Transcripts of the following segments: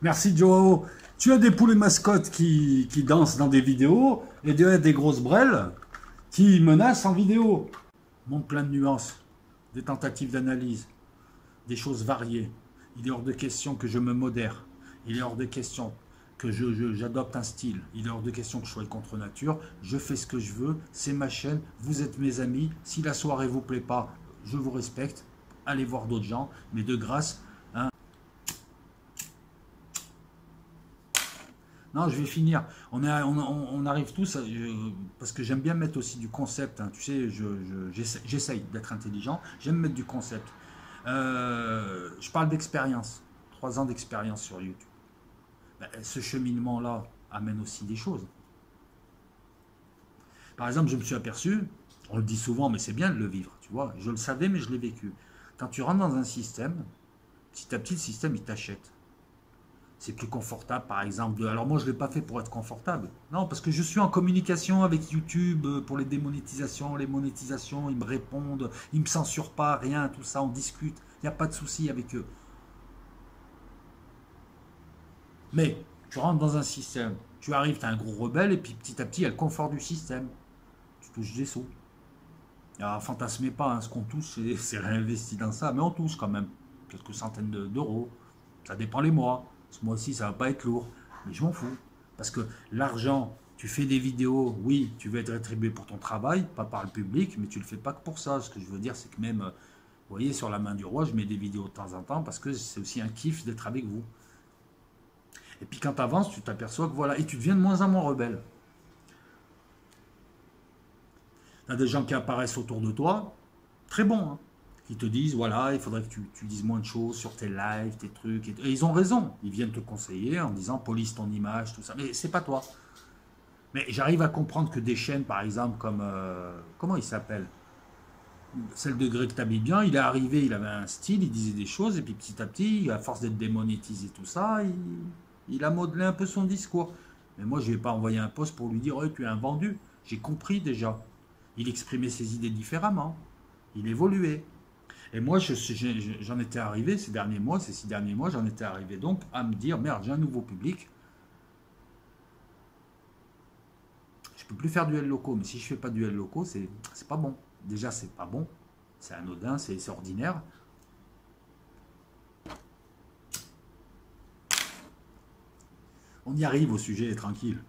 Merci Joao. Tu as des poulets mascottes qui dansent dans des vidéos et des grosses brêles qui menacent en vidéo. Monde plein de nuances, des tentatives d'analyse, des choses variées. Il est hors de question que je me modère. Il est hors de question que j'adopte un style. Il est hors de question que je sois contre nature. Je fais ce que je veux. C'est ma chaîne. Vous êtes mes amis. Si la soirée vous plaît pas, je vous respecte. Allez voir d'autres gens. Mais de grâce, hein. Non, je vais finir. On arrive tous, parce que j'aime bien mettre aussi du concept, hein. Tu sais, j'essaye d'être intelligent. J'aime mettre du concept. Je parle d'expérience. 3 ans d'expérience sur YouTube. Ben, ce cheminement-là amène aussi des choses. Par exemple, je me suis aperçu, on le dit souvent, mais c'est bien de le vivre, tu vois. Je le savais, mais je l'ai vécu. Quand tu rentres dans un système, petit à petit, le système, il t'achète. C'est plus confortable, par exemple. Alors moi, je ne l'ai pas fait pour être confortable. Non, parce que je suis en communication avec YouTube pour les démonétisations, les monétisations, ils me répondent, ils ne me censurent pas, rien, tout ça, on discute. Il n'y a pas de souci avec eux. Mais tu rentres dans un système, tu arrives, tu as un gros rebelle, et puis petit à petit, il y a le confort du système. Tu touches des sous. Alors, fantasmez pas, hein, ce qu'on touche, c'est réinvesti dans ça, mais on touche quand même quelques centaines d'euros. Ça dépend les mois. Ce mois-ci, ça va pas être lourd, mais je m'en fous. Parce que l'argent, tu fais des vidéos, oui, tu veux être rétribué pour ton travail, pas par le public, mais tu le fais pas que pour ça. Ce que je veux dire, c'est que même, vous voyez, sur la main du roi, je mets des vidéos de temps en temps parce que c'est aussi un kiff d'être avec vous. Et puis quand tu avances, tu t'aperçois que voilà, et tu deviens de moins en moins rebelle. Tu as des gens qui apparaissent autour de toi, très bons, hein, qui te disent, voilà, il faudrait que tu dises moins de choses sur tes lives, tes trucs. Et ils ont raison. Ils viennent te conseiller en disant, police ton image, tout ça. Mais c'est pas toi. Mais j'arrive à comprendre que des chaînes, par exemple, comme, comment il s'appelle, celle de Greg Tabibian, il est arrivé, il avait un style, il disait des choses, et puis petit à petit, à force d'être démonétisé, tout ça, il a modelé un peu son discours. Mais moi, je ne vais pas envoyer un post pour lui dire, oh, tu es un vendu. J'ai compris déjà. Il exprimait ses idées différemment. Il évoluait. Et moi, j'en étais arrivé ces derniers mois, ces 6 derniers mois, j'en étais arrivé donc à me dire, merde, j'ai un nouveau public. Je ne peux plus faire duel locaux, mais si je ne fais pas duel locaux, c'est pas bon. Déjà, c'est pas bon. C'est anodin, c'est ordinaire. On y arrive au sujet, tranquille.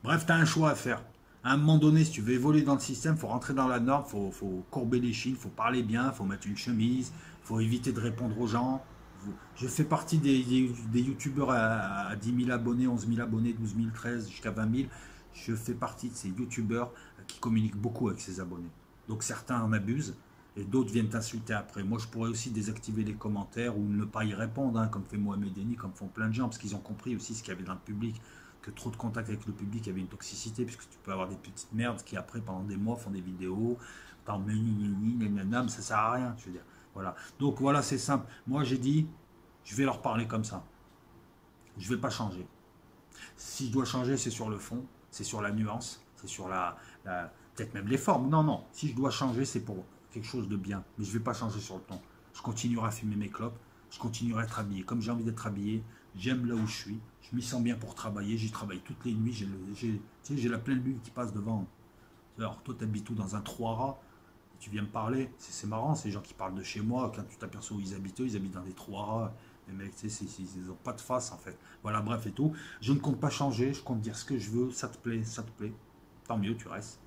Bref, tu as un choix à faire. À un moment donné, si tu veux évoluer dans le système, il faut rentrer dans la norme, faut courber les chines, il faut parler bien, il faut mettre une chemise, il faut éviter de répondre aux gens. Je fais partie des youtubeurs à 10 000 abonnés, 11 000 abonnés, 12 000, 13 jusqu'à 20 000. Je fais partie de ces youtubeurs qui communiquent beaucoup avec ses abonnés. Donc certains en abusent et d'autres viennent t'insulter après. Moi, je pourrais aussi désactiver les commentaires ou ne pas y répondre, hein, comme fait Mohamed Eni, comme font plein de gens, parce qu'ils ont compris aussi ce qu'il y avait dans le public, que trop de contact avec le public avait une toxicité, puisque tu peux avoir des petites merdes qui après, pendant des mois, font des vidéos, mais ça sert à rien, je veux dire. Voilà. Donc voilà, c'est simple. Moi, j'ai dit, je vais leur parler comme ça. Je ne vais pas changer. Si je dois changer, c'est sur le fond, c'est sur la nuance, c'est sur peut-être même les formes. Non, non. Si je dois changer, c'est pour quelque chose de bien. Mais je ne vais pas changer sur le ton. Je continuerai à fumer mes clopes. Je continuerai à être habillé comme j'ai envie d'être habillé. J'aime là où je suis. Je m'y sens bien pour travailler. J'y travaille toutes les nuits. J'ai la pleine lune qui passe devant. Alors, toi, tu habites tout dans un 3 rats. Tu viens me parler. C'est marrant, ces gens qui parlent de chez moi. Quand tu t'aperçois où ils habitent dans des 3 rats. Les mecs, ils n'ont pas de face en fait. Voilà, bref et tout. Je ne compte pas changer. Je compte dire ce que je veux. Ça te plaît, ça te plaît. Tant mieux, tu restes.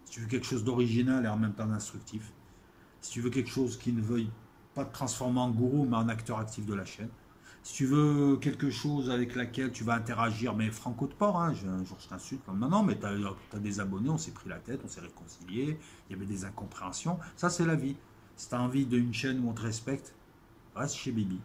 Si tu veux quelque chose d'original et en même temps instructif. Si tu veux quelque chose qui ne veuille pas te transformer en gourou, mais en acteur actif de la chaîne. Si tu veux quelque chose avec laquelle tu vas interagir, mais franco de port, hein, un jour je t'insulte, non, non, mais tu as des abonnés, on s'est pris la tête, on s'est réconciliés, il y avait des incompréhensions, ça c'est la vie. Si tu as envie d'une chaîne où on te respecte, reste chez Bibi.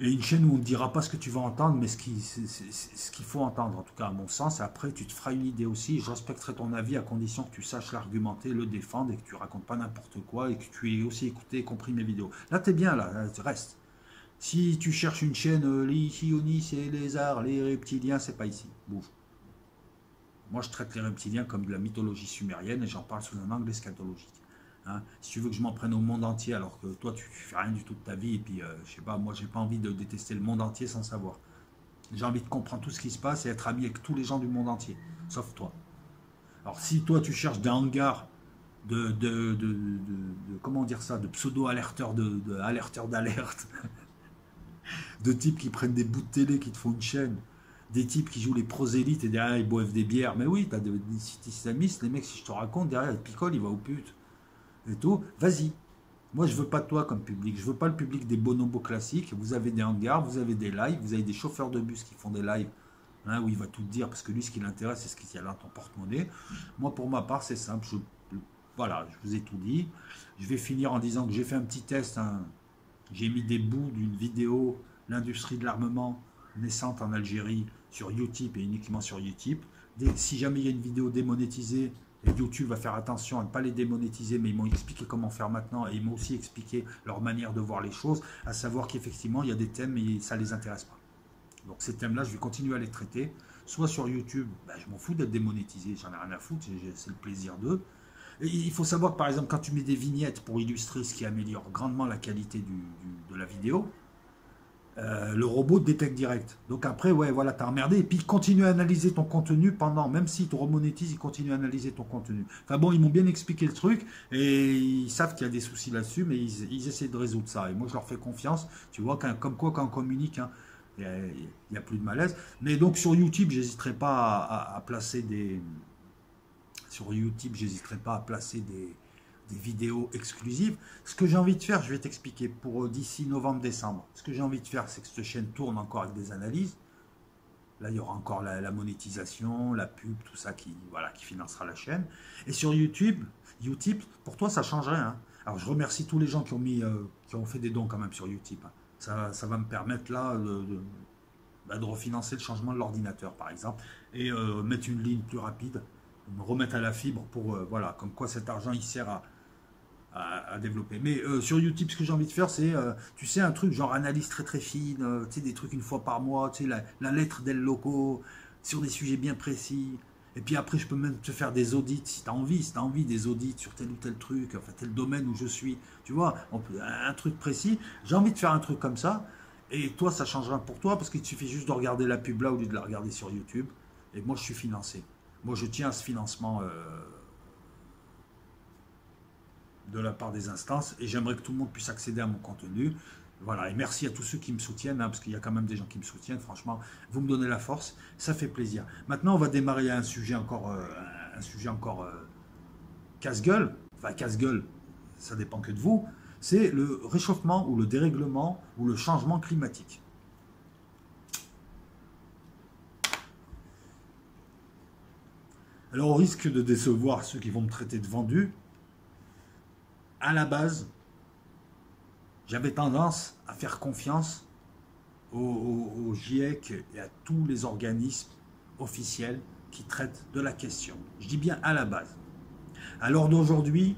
Et une chaîne où on ne dira pas ce que tu vas entendre, mais ce qu'il faut entendre, en tout cas à mon sens. Après, tu te feras une idée aussi. Je respecterai ton avis à condition que tu saches l'argumenter, le défendre et que tu racontes pas n'importe quoi et que tu aies aussi écouté et compris mes vidéos. Là, tu es bien, là, reste. Si tu cherches une chaîne, les Chionis, les lézards, les reptiliens, c'est pas ici. Bouge. Moi, je traite les reptiliens comme de la mythologie sumérienne et j'en parle sous un angle eschatologique. Hein. Si tu veux que je m'en prenne au monde entier, alors que toi, tu fais rien du tout de ta vie, et puis, je sais pas, moi, j'ai pas envie de détester le monde entier sans savoir. J'ai envie de comprendre tout ce qui se passe et être ami avec tous les gens du monde entier, sauf toi. Alors, si toi, tu cherches des hangars comment dire ça, de pseudo-alerteurs alerteurs d'alerte, de types qui prennent des bouts de télé, qui te font une chaîne, des types qui jouent les prosélytes et derrière ils boivent des bières. Mais oui, t'as des sites islamistes, les mecs, si je te raconte, derrière ils picolent, ils vont aux putes et tout. Vas-y. Moi, je veux pas toi comme public. Je veux pas le public des bonobos classiques. Vous avez des hangars, vous avez des lives, vous avez des chauffeurs de bus qui font des lives. Hein, où il va tout te dire, parce que lui, ce qui l'intéresse, c'est ce qu'il y a dans ton porte-monnaie. Moi, pour ma part, c'est simple. Voilà, je vous ai tout dit. Je vais finir en disant que j'ai fait un petit test. Hein. J'ai mis des bouts d'une vidéo, l'industrie de l'armement naissante en Algérie, sur Utip et uniquement sur Utip. Si jamais il y a une vidéo démonétisée, et YouTube va faire attention à ne pas les démonétiser, mais ils m'ont expliqué comment faire maintenant et ils m'ont aussi expliqué leur manière de voir les choses, à savoir qu'effectivement, il y a des thèmes et ça ne les intéresse pas. Donc ces thèmes-là, je vais continuer à les traiter. Soit sur YouTube, ben, je m'en fous d'être démonétisé, j'en ai rien à foutre, c'est le plaisir d'eux. Et il faut savoir que par exemple, quand tu mets des vignettes pour illustrer ce qui améliore grandement la qualité de la vidéo, le robot te détecte direct. Donc après, ouais, voilà, t'as emmerdé. Et puis il continue à analyser ton contenu pendant, même s'il te remonétise, il continue à analyser ton contenu. Enfin bon, ils m'ont bien expliqué le truc et ils savent qu'il y a des soucis là-dessus, mais ils essaient de résoudre ça. Et moi, je leur fais confiance. Tu vois, comme quoi, quand on communique, hein, il n'y a plus de malaise. Mais donc sur YouTube, j'hésiterai pas à placer des. Sur YouTube, j'hésiterai pas à placer des vidéos exclusives. Ce que j'ai envie de faire, je vais t'expliquer pour d'ici novembre-décembre. Ce que j'ai envie de faire, c'est que cette chaîne tourne encore avec des analyses. Là, il y aura encore la monétisation, la pub, tout ça qui, voilà, qui financera la chaîne. Et sur YouTube, pour toi, ça changerait. Hein. Alors, je remercie tous les gens qui ont fait des dons quand même sur YouTube. Hein. Ça va me permettre là de refinancer le changement de l'ordinateur, par exemple, et mettre une ligne plus rapide, me remettre à la fibre pour, voilà, comme quoi cet argent, il sert à développer. Mais sur YouTube, ce que j'ai envie de faire, c'est, tu sais, un truc genre analyse très très fine, tu sais, des trucs une fois par mois, tu sais, la lettre del loco, sur des sujets bien précis. Et puis après, je peux même te faire des audits, si tu as envie, des audits sur tel ou tel truc, enfin tel domaine où je suis, tu vois, un truc précis. J'ai envie de faire un truc comme ça, et toi, ça changera pour toi, parce qu'il te suffit juste de regarder la pub là au lieu de la regarder sur YouTube. Et moi, je suis financé. Moi, je tiens à ce financement de la part des instances et j'aimerais que tout le monde puisse accéder à mon contenu. Voilà, et merci à tous ceux qui me soutiennent, hein, parce qu'il y a quand même des gens qui me soutiennent, franchement, vous me donnez la force, ça fait plaisir. Maintenant, on va démarrer un sujet encore casse-gueule, enfin casse-gueule, ça dépend que de vous, c'est le réchauffement ou le dérèglement ou le changement climatique. Alors, au risque de décevoir ceux qui vont me traiter de vendu, à la base, j'avais tendance à faire confiance au GIEC et à tous les organismes officiels qui traitent de la question. Je dis bien à la base. À l'heure d'aujourd'hui,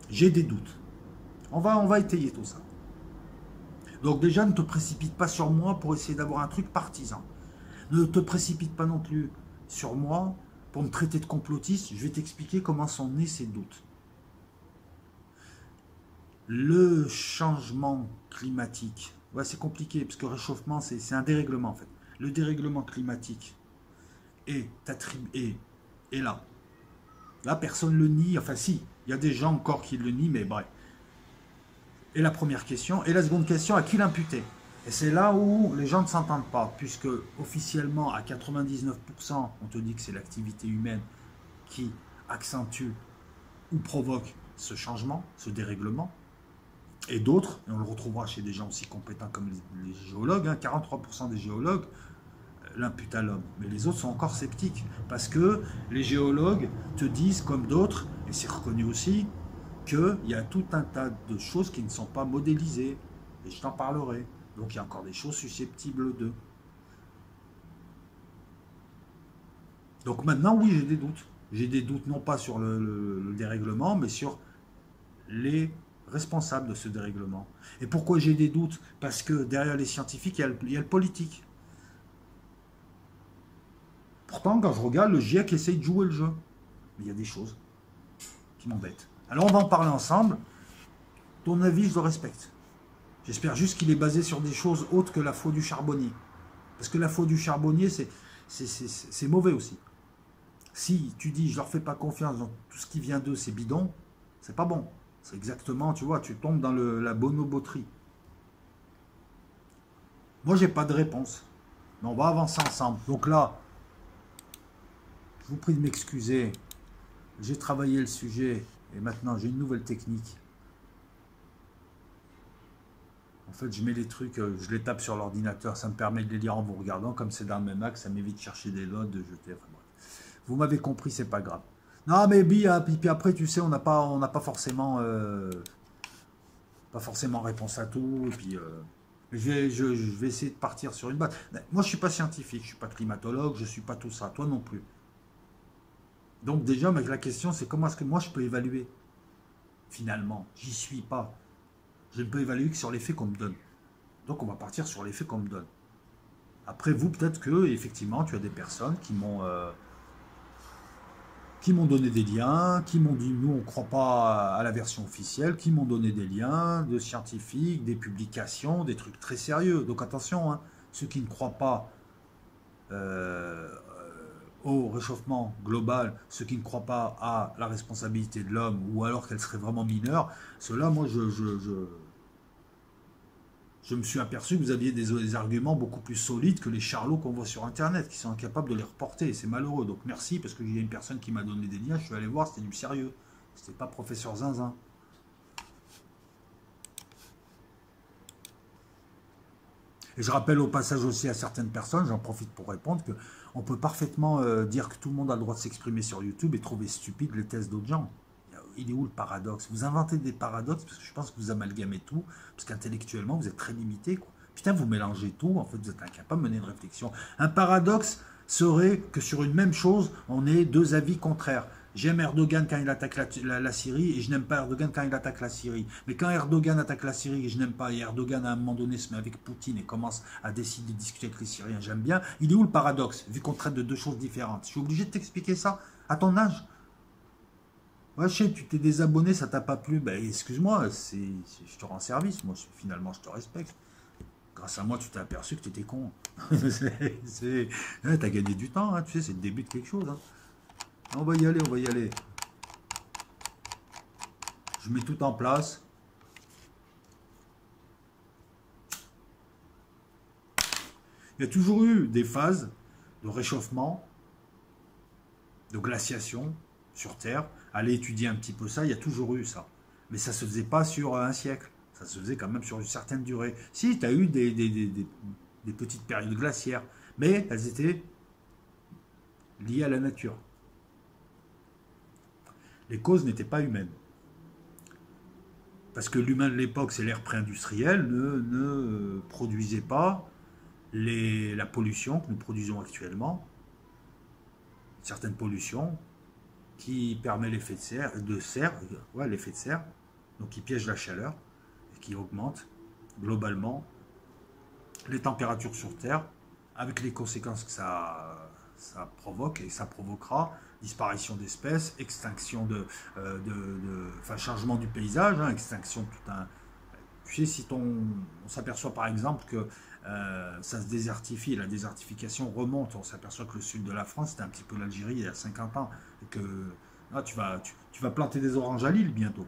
j'ai des doutes. On va étayer tout ça. Donc déjà, ne te précipite pas sur moi pour essayer d'avoir un truc partisan. Ne te précipite pas non plus sur moi pour me traiter de complotiste. Je vais t'expliquer comment sont nés ces doutes. Le changement climatique, ouais, c'est compliqué, parce que réchauffement, c'est un dérèglement en fait. Le dérèglement climatique est là. Là, personne ne le nie, enfin si, il y a des gens encore qui le nient, mais bref. Et la première question, et la seconde question, à qui l'imputer? Et c'est là où les gens ne s'entendent pas, puisque officiellement, à 99%, on te dit que c'est l'activité humaine qui accentue ou provoque ce changement, ce dérèglement. Et d'autres, et on le retrouvera chez des gens aussi compétents comme les géologues, hein, 43% des géologues l'imputent à l'homme. Mais les autres sont encore sceptiques, parce que les géologues te disent, comme d'autres, et c'est reconnu aussi, qu'il y a tout un tas de choses qui ne sont pas modélisées, et je t'en parlerai. Donc il y a encore des choses susceptibles d'eux. Donc maintenant, oui, j'ai des doutes. J'ai des doutes non pas sur le dérèglement, mais sur les responsables de ce dérèglement. Et pourquoi j'ai des doutes? Parce que derrière les scientifiques, il y a le politique. Pourtant, quand je regarde, le GIEC essaye de jouer le jeu. Mais il y a des choses qui m'embêtent. Alors on va en parler ensemble. Ton avis, je le respecte. J'espère juste qu'il est basé sur des choses autres que la faute du charbonnier. Parce que la faute du charbonnier, c'est mauvais aussi. Si tu dis, je leur fais pas confiance, dans tout ce qui vient d'eux, c'est bidon, c'est pas bon. C'est exactement, tu vois, tu tombes dans la bonoboterie. Moi, j'ai pas de réponse. Mais on va avancer ensemble. Donc là, je vous prie de m'excuser. J'ai travaillé le sujet et maintenant j'ai une nouvelle technique. En fait, je mets les trucs, je les tape sur l'ordinateur, ça me permet de les lire en vous regardant, comme c'est dans le même axe, ça m'évite de chercher des notes, de jeter. Enfin, bref. Vous m'avez compris, c'est pas grave. Non, mais puis après, tu sais, on n'a pas forcément, réponse à tout. Et puis, je vais essayer de partir sur une base. Moi, je suis pas scientifique, je suis pas climatologue, je suis pas tout ça. Toi non plus. Donc déjà, la question, c'est comment est-ce que moi je peux évaluer. Finalement, j'y suis pas. Je ne peux évaluer que sur les faits qu'on me donne. Donc on va partir sur les faits qu'on me donne. Après vous, peut-être que effectivement, tu as des personnes qui m'ont donné des liens, qui m'ont dit nous on ne croit pas à la version officielle, qui m'ont donné des liens de scientifiques, des publications, des trucs très sérieux. Donc attention, hein, ceux qui ne croient pas au réchauffement global, ceux qui ne croient pas à la responsabilité de l'homme, ou alors qu'elle serait vraiment mineure, ceux-là, moi, je me suis aperçu que vous aviez des arguments beaucoup plus solides que les charlots qu'on voit sur Internet, qui sont incapables de les reporter. C'est malheureux. Donc merci, parce qu'il y a une personne qui m'a donné des liens, je suis allé voir, c'était du sérieux. C'était pas professeur Zinzin. Et je rappelle au passage aussi à certaines personnes, j'en profite pour répondre, qu'on peut parfaitement dire que tout le monde a le droit de s'exprimer sur YouTube et trouver stupide les thèses d'autres gens. Il est où le paradoxe? Vous inventez des paradoxes parce que je pense que vous amalgamez tout, parce qu'intellectuellement vous êtes très limité, quoi. Putain, vous mélangez tout, en fait vous êtes incapable de mener une réflexion. Un paradoxe serait que sur une même chose, on ait deux avis contraires. J'aime Erdogan quand il attaque la Syrie et je n'aime pas Erdogan quand il attaque la Syrie. Mais quand Erdogan attaque la Syrie et je n'aime pas, et Erdogan à un moment donné se met avec Poutine et commence à décider de discuter avec les Syriens, j'aime bien, il est où le paradoxe, vu qu'on traite de deux choses différentes? Je suis obligé de t'expliquer ça à ton âge? Ouais, je sais, tu t'es désabonné, ça t'a pas plu. Ben, excuse-moi, je te rends service. Moi, finalement, je te respecte. Grâce à moi, tu t'es aperçu que tu étais con. Ouais, t'as gagné du temps, hein, tu sais, c'est le début de quelque chose. Hein. On va y aller, on va y aller. Je mets tout en place. Il y a toujours eu des phases de réchauffement, de glaciation sur Terre. Allez étudier un petit peu ça, il y a toujours eu ça. Mais ça ne se faisait pas sur un siècle. Ça se faisait quand même sur une certaine durée. Si, tu as eu des petites périodes glaciaires, mais elles étaient liées à la nature. Les causes n'étaient pas humaines. Parce que l'humain de l'époque, c'est l'ère pré-industrielle, ne produisait pas la pollution que nous produisons actuellement. Une certaine pollution qui permet l'effet de serre, l'effet de serre, donc qui piège la chaleur et qui augmente globalement les températures sur Terre, avec les conséquences que ça provoque et ça provoquera: disparition d'espèces, extinction enfin, changement du paysage, hein, extinction de tout un. Tu sais, si on s'aperçoit par exemple que ça se désertifie, la désertification remonte, on s'aperçoit que le sud de la France, c'était un petit peu l'Algérie il y a 50 ans, et que là, tu vas planter des oranges à Lille bientôt.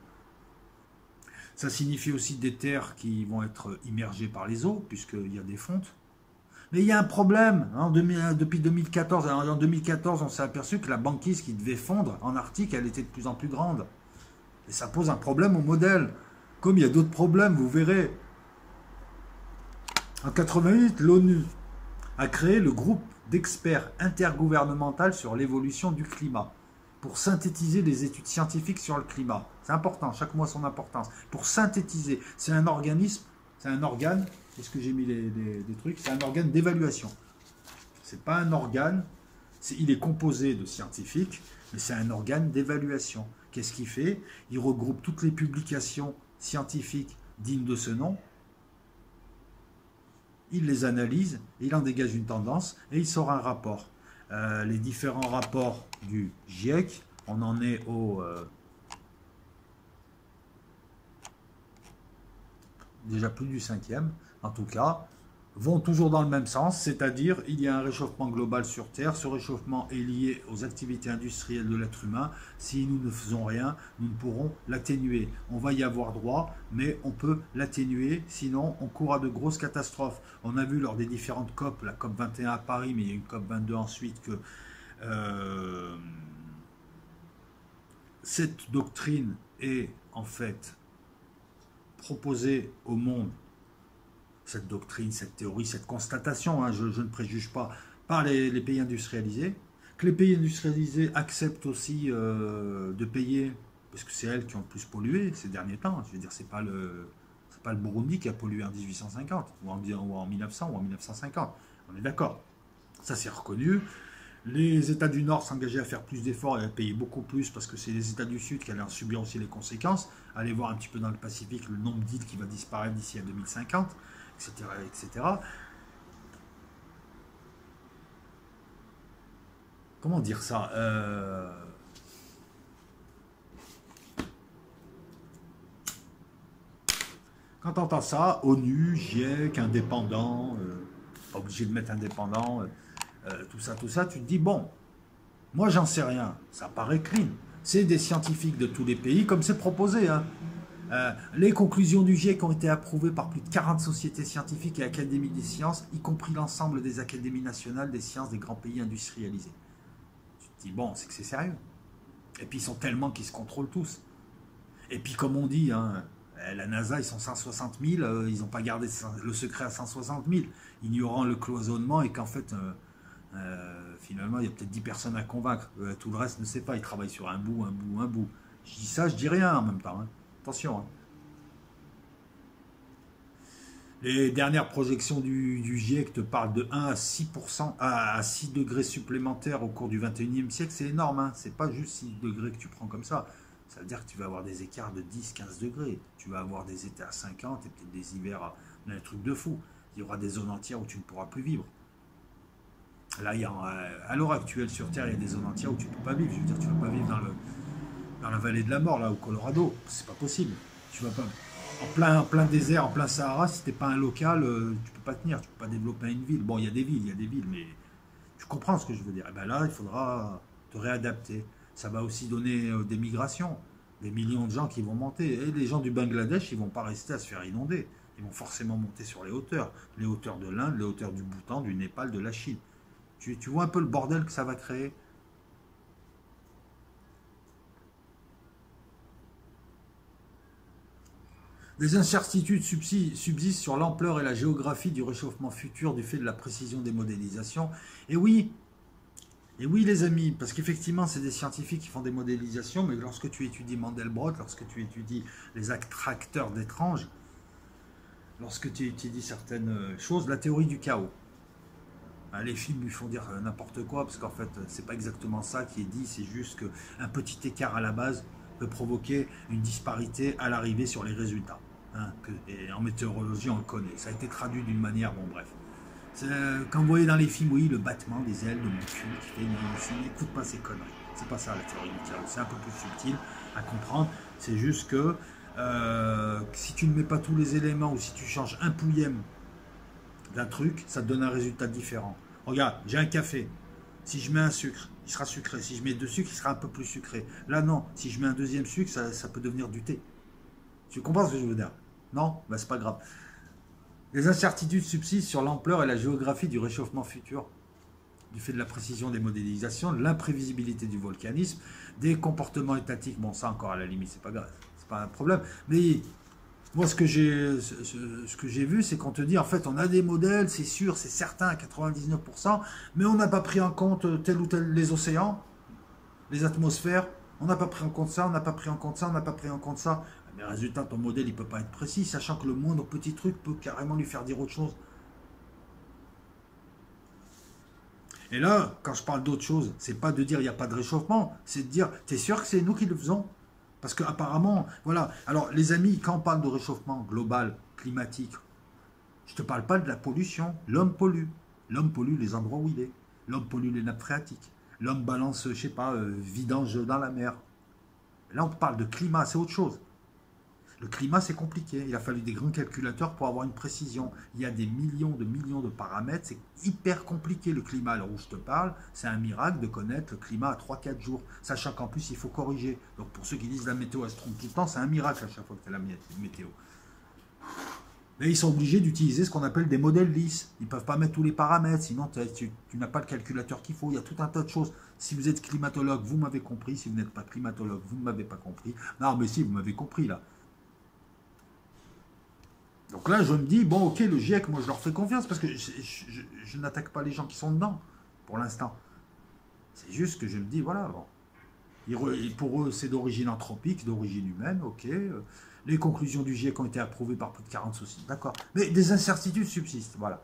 Ça signifie aussi des terres qui vont être immergées par les eaux, puisqu'il y a des fontes. Mais il y a un problème, hein, depuis 2014. Alors, en 2014, on s'est aperçu que la banquise qui devait fondre en Arctique, elle était de plus en plus grande. Et ça pose un problème au modèle. Comme il y a d'autres problèmes, vous verrez. En 88, l'ONU a créé le groupe d'experts intergouvernemental sur l'évolution du climat pour synthétiser des études scientifiques sur le climat. C'est important, chaque mois son importance. Pour synthétiser, c'est un organisme, c'est un organe, est-ce que j'ai mis des trucs? C'est un organe d'évaluation. C'est pas un organe, il est composé de scientifiques, mais c'est un organe d'évaluation. Qu'est-ce qu'il fait? Il regroupe toutes les publications scientifiques dignes de ce nom, il les analyse, il en dégage une tendance et il sort un rapport. Les différents rapports du GIEC, on en est au déjà plus du cinquième, en tout cas, vont toujours dans le même sens, c'est-à-dire il y a un réchauffement global sur Terre, ce réchauffement est lié aux activités industrielles de l'être humain, si nous ne faisons rien, nous ne pourrons l'atténuer. On va y avoir droit, mais on peut l'atténuer, sinon on court à de grosses catastrophes. On a vu lors des différentes COP, la COP 21 à Paris, mais il y a une COP 22 ensuite, que euh, cette doctrine est en fait proposée au monde, cette doctrine, cette théorie, cette constatation, hein, je ne préjuge pas, par les pays industrialisés, que les pays industrialisés acceptent aussi de payer, parce que c'est elles qui ont le plus pollué ces derniers temps. Je veux dire, c'est pas le Burundi qui a pollué en 1850, ou en 1900, ou en 1950. On est d'accord. Ça, c'est reconnu. Les États du Nord s'engageaient à faire plus d'efforts et à payer beaucoup plus parce que c'est les États du Sud qui allaient en subir aussi les conséquences. Allez voir un petit peu dans le Pacifique le nombre d'îles qui va disparaître d'ici à 2050, etc., etc. Comment dire ça Quand tu entends ça, ONU, GIEC, indépendant, pas obligé de mettre indépendant, tout ça, tu te dis, bon, moi j'en sais rien, ça paraît clean. C'est des scientifiques de tous les pays, comme c'est proposé. Hein. Les conclusions du GIEC ont été approuvées par plus de 40 sociétés scientifiques et académies des sciences, y compris l'ensemble des académies nationales des sciences des grands pays industrialisés. Tu te dis, bon, c'est que c'est sérieux. Et puis ils sont tellement qu'ils se contrôlent tous. Et puis comme on dit, hein, la NASA, ils sont 160 000, ils n'ont pas gardé le secret à 160 000, ignorant le cloisonnement et qu'en fait, finalement, il y a peut-être 10 personnes à convaincre. Tout le reste ne sait pas, ils travaillent sur un bout, un bout, un bout. Je dis ça, je dis rien en même temps. Hein. Attention. Hein. Les dernières projections du GIEC te parlent de 1 à 6%, à 6 degrés supplémentaires au cours du 21e siècle. C'est énorme, hein. C'est pas juste 6 degrés que tu prends comme ça. Ça veut dire que tu vas avoir des écarts de 10-15 degrés. Tu vas avoir des étés à 50 et peut-être des hivers à un truc de fou. Il y aura des zones entières où tu ne pourras plus vivre. Là, à l'heure actuelle sur Terre, il y a des zones entières où tu ne peux pas vivre. Je veux dire, tu ne vas pas vivre dans la vallée de la mort, là, au Colorado. C'est pas possible. Tu vas pas. En plein désert, en plein Sahara, si tu n'es pas un local, tu ne peux pas tenir, tu ne peux pas développer une ville. Bon, il y a des villes, mais tu comprends ce que je veux dire. Et bien là, il faudra te réadapter. Ça va aussi donner des migrations, des millions de gens qui vont monter. Et les gens du Bangladesh, ils ne vont pas rester à se faire inonder. Ils vont forcément monter sur les hauteurs de l'Inde, les hauteurs du Bhoutan, du Népal, de la Chine. Tu vois un peu le bordel que ça va créer? Des incertitudes subsistent sur l'ampleur et la géographie du réchauffement futur du fait de la précision des modélisations. Et oui, les amis, parce qu'effectivement, c'est des scientifiques qui font des modélisations, mais lorsque tu étudies Mandelbrot, lorsque tu étudies les attracteurs d'étranges, lorsque tu étudies certaines choses, la théorie du chaos. Les films lui font dire n'importe quoi, parce qu'en fait, c'est pas exactement ça qui est dit, c'est juste qu'un petit écart à la base peut provoquer une disparité à l'arrivée sur les résultats. Hein, et en météorologie, on le connaît. Ça a été traduit d'une manière, bon bref. Quand vous voyez dans les films, oui, le battement des ailes de mon cul qui fait une émotion, n'écoute pas ces conneries. C'est pas ça la théorie du chaos, c'est un peu plus subtil à comprendre. C'est juste que si tu ne mets pas tous les éléments ou si tu changes un pouillème d'un truc, ça te donne un résultat différent. Regarde, j'ai un café. Si je mets un sucre, il sera sucré. Si je mets deux sucres, il sera un peu plus sucré. Là, non. Si je mets un deuxième sucre, ça peut devenir du thé. Tu comprends ce que je veux dire? Non? Ben, c'est pas grave. Les incertitudes subsistent sur l'ampleur et la géographie du réchauffement futur, du fait de la précision des modélisations, de l'imprévisibilité du volcanisme, des comportements étatiques. Bon, ça encore à la limite, c'est pas grave, c'est pas un problème. Mais moi, ce que j'ai vu, c'est qu'on te dit, en fait, on a des modèles, c'est sûr, c'est certain, à 99%, mais on n'a pas pris en compte tel ou tel, les océans, les atmosphères, on n'a pas pris en compte ça, on n'a pas pris en compte ça, on n'a pas pris en compte ça. Mais résultat, ton modèle, il ne peut pas être précis, sachant que le moindre petit truc peut carrément lui faire dire autre chose. Et là, quand je parle d'autre chose, c'est pas de dire il n'y a pas de réchauffement, c'est de dire, t'es sûr que c'est nous qui le faisons? Parce qu'apparemment, voilà. Alors, les amis, quand on parle de réchauffement global, climatique, je ne te parle pas de la pollution. L'homme pollue. L'homme pollue les endroits où il est. L'homme pollue les nappes phréatiques. L'homme balance, je sais pas, vidange dans la mer. Là, on parle de climat, c'est autre chose. Le climat, c'est compliqué. Il a fallu des grands calculateurs pour avoir une précision. Il y a des millions de paramètres. C'est hyper compliqué le climat. Alors où je te parle, c'est un miracle de connaître le climat à 3-4 jours. Sachant qu'en plus, il faut corriger. Donc pour ceux qui disent la météo, elle se trompe tout le temps, c'est un miracle à chaque fois que tu as la météo. Mais ils sont obligés d'utiliser ce qu'on appelle des modèles lisses. Ils ne peuvent pas mettre tous les paramètres, sinon tu n'as pas le calculateur qu'il faut. Il y a tout un tas de choses. Si vous êtes climatologue, vous m'avez compris. Si vous n'êtes pas climatologue, vous ne m'avez pas compris. Non, mais si, vous m'avez compris là. Donc là, je me dis, bon, ok, le GIEC, moi, je leur fais confiance parce que je n'attaque pas les gens qui sont dedans, pour l'instant. C'est juste que je me dis, voilà, bon. Pour eux, c'est d'origine anthropique, d'origine humaine, ok. Les conclusions du GIEC ont été approuvées par plus de 40 sociétés, d'accord. Mais des incertitudes subsistent, voilà.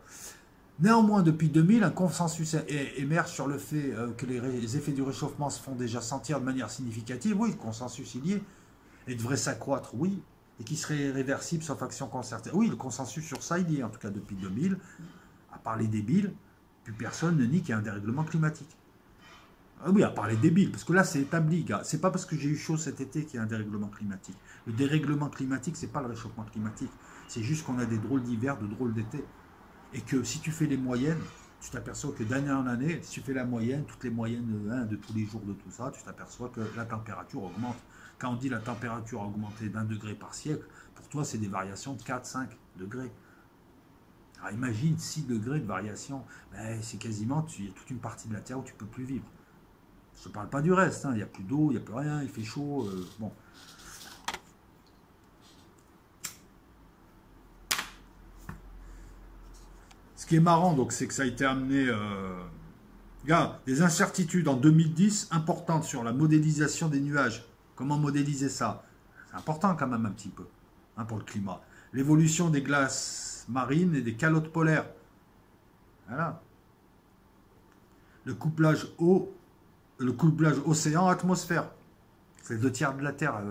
Néanmoins, depuis 2000, un consensus émerge sur le fait que les effets du réchauffement se font déjà sentir de manière significative. Oui, le consensus il y est. Et devrait s'accroître, oui. Et qui serait réversible sauf action concertée. Oui, le consensus sur ça, il y est, en tout cas depuis 2000. À part les débiles, plus personne ne nie qu'il y a un dérèglement climatique. Ah oui, à part les débiles, parce que là, c'est établi, gars. C'est pas parce que j'ai eu chaud cet été qu'il y a un dérèglement climatique. Le dérèglement climatique, c'est pas le réchauffement climatique. C'est juste qu'on a des drôles d'hiver, de drôles d'été. Et que si tu fais les moyennes, tu t'aperçois que d'année en année, si tu fais la moyenne, toutes les moyennes de tous les jours de tout ça, tu t'aperçois que la température augmente. Quand on dit la température a augmenté d'1 degré par siècle, pour toi, c'est des variations de 4-5 degrés. Alors imagine 6 degrés de variation. Ben, c'est quasiment, il y a toute une partie de la Terre où tu ne peux plus vivre. Je ne parle pas du reste, hein. Il n'y a plus d'eau, il n'y a plus rien, il fait chaud. Bon. Ce qui est marrant, donc, c'est que ça a été amené... Gars, des incertitudes en 2010 importantes sur la modélisation des nuages. Comment modéliser ça? C'est important quand même un petit peu, hein, pour le climat. L'évolution des glaces marines et des calottes polaires. Voilà. Le couplage océan-atmosphère. C'est les 2 tiers de la Terre,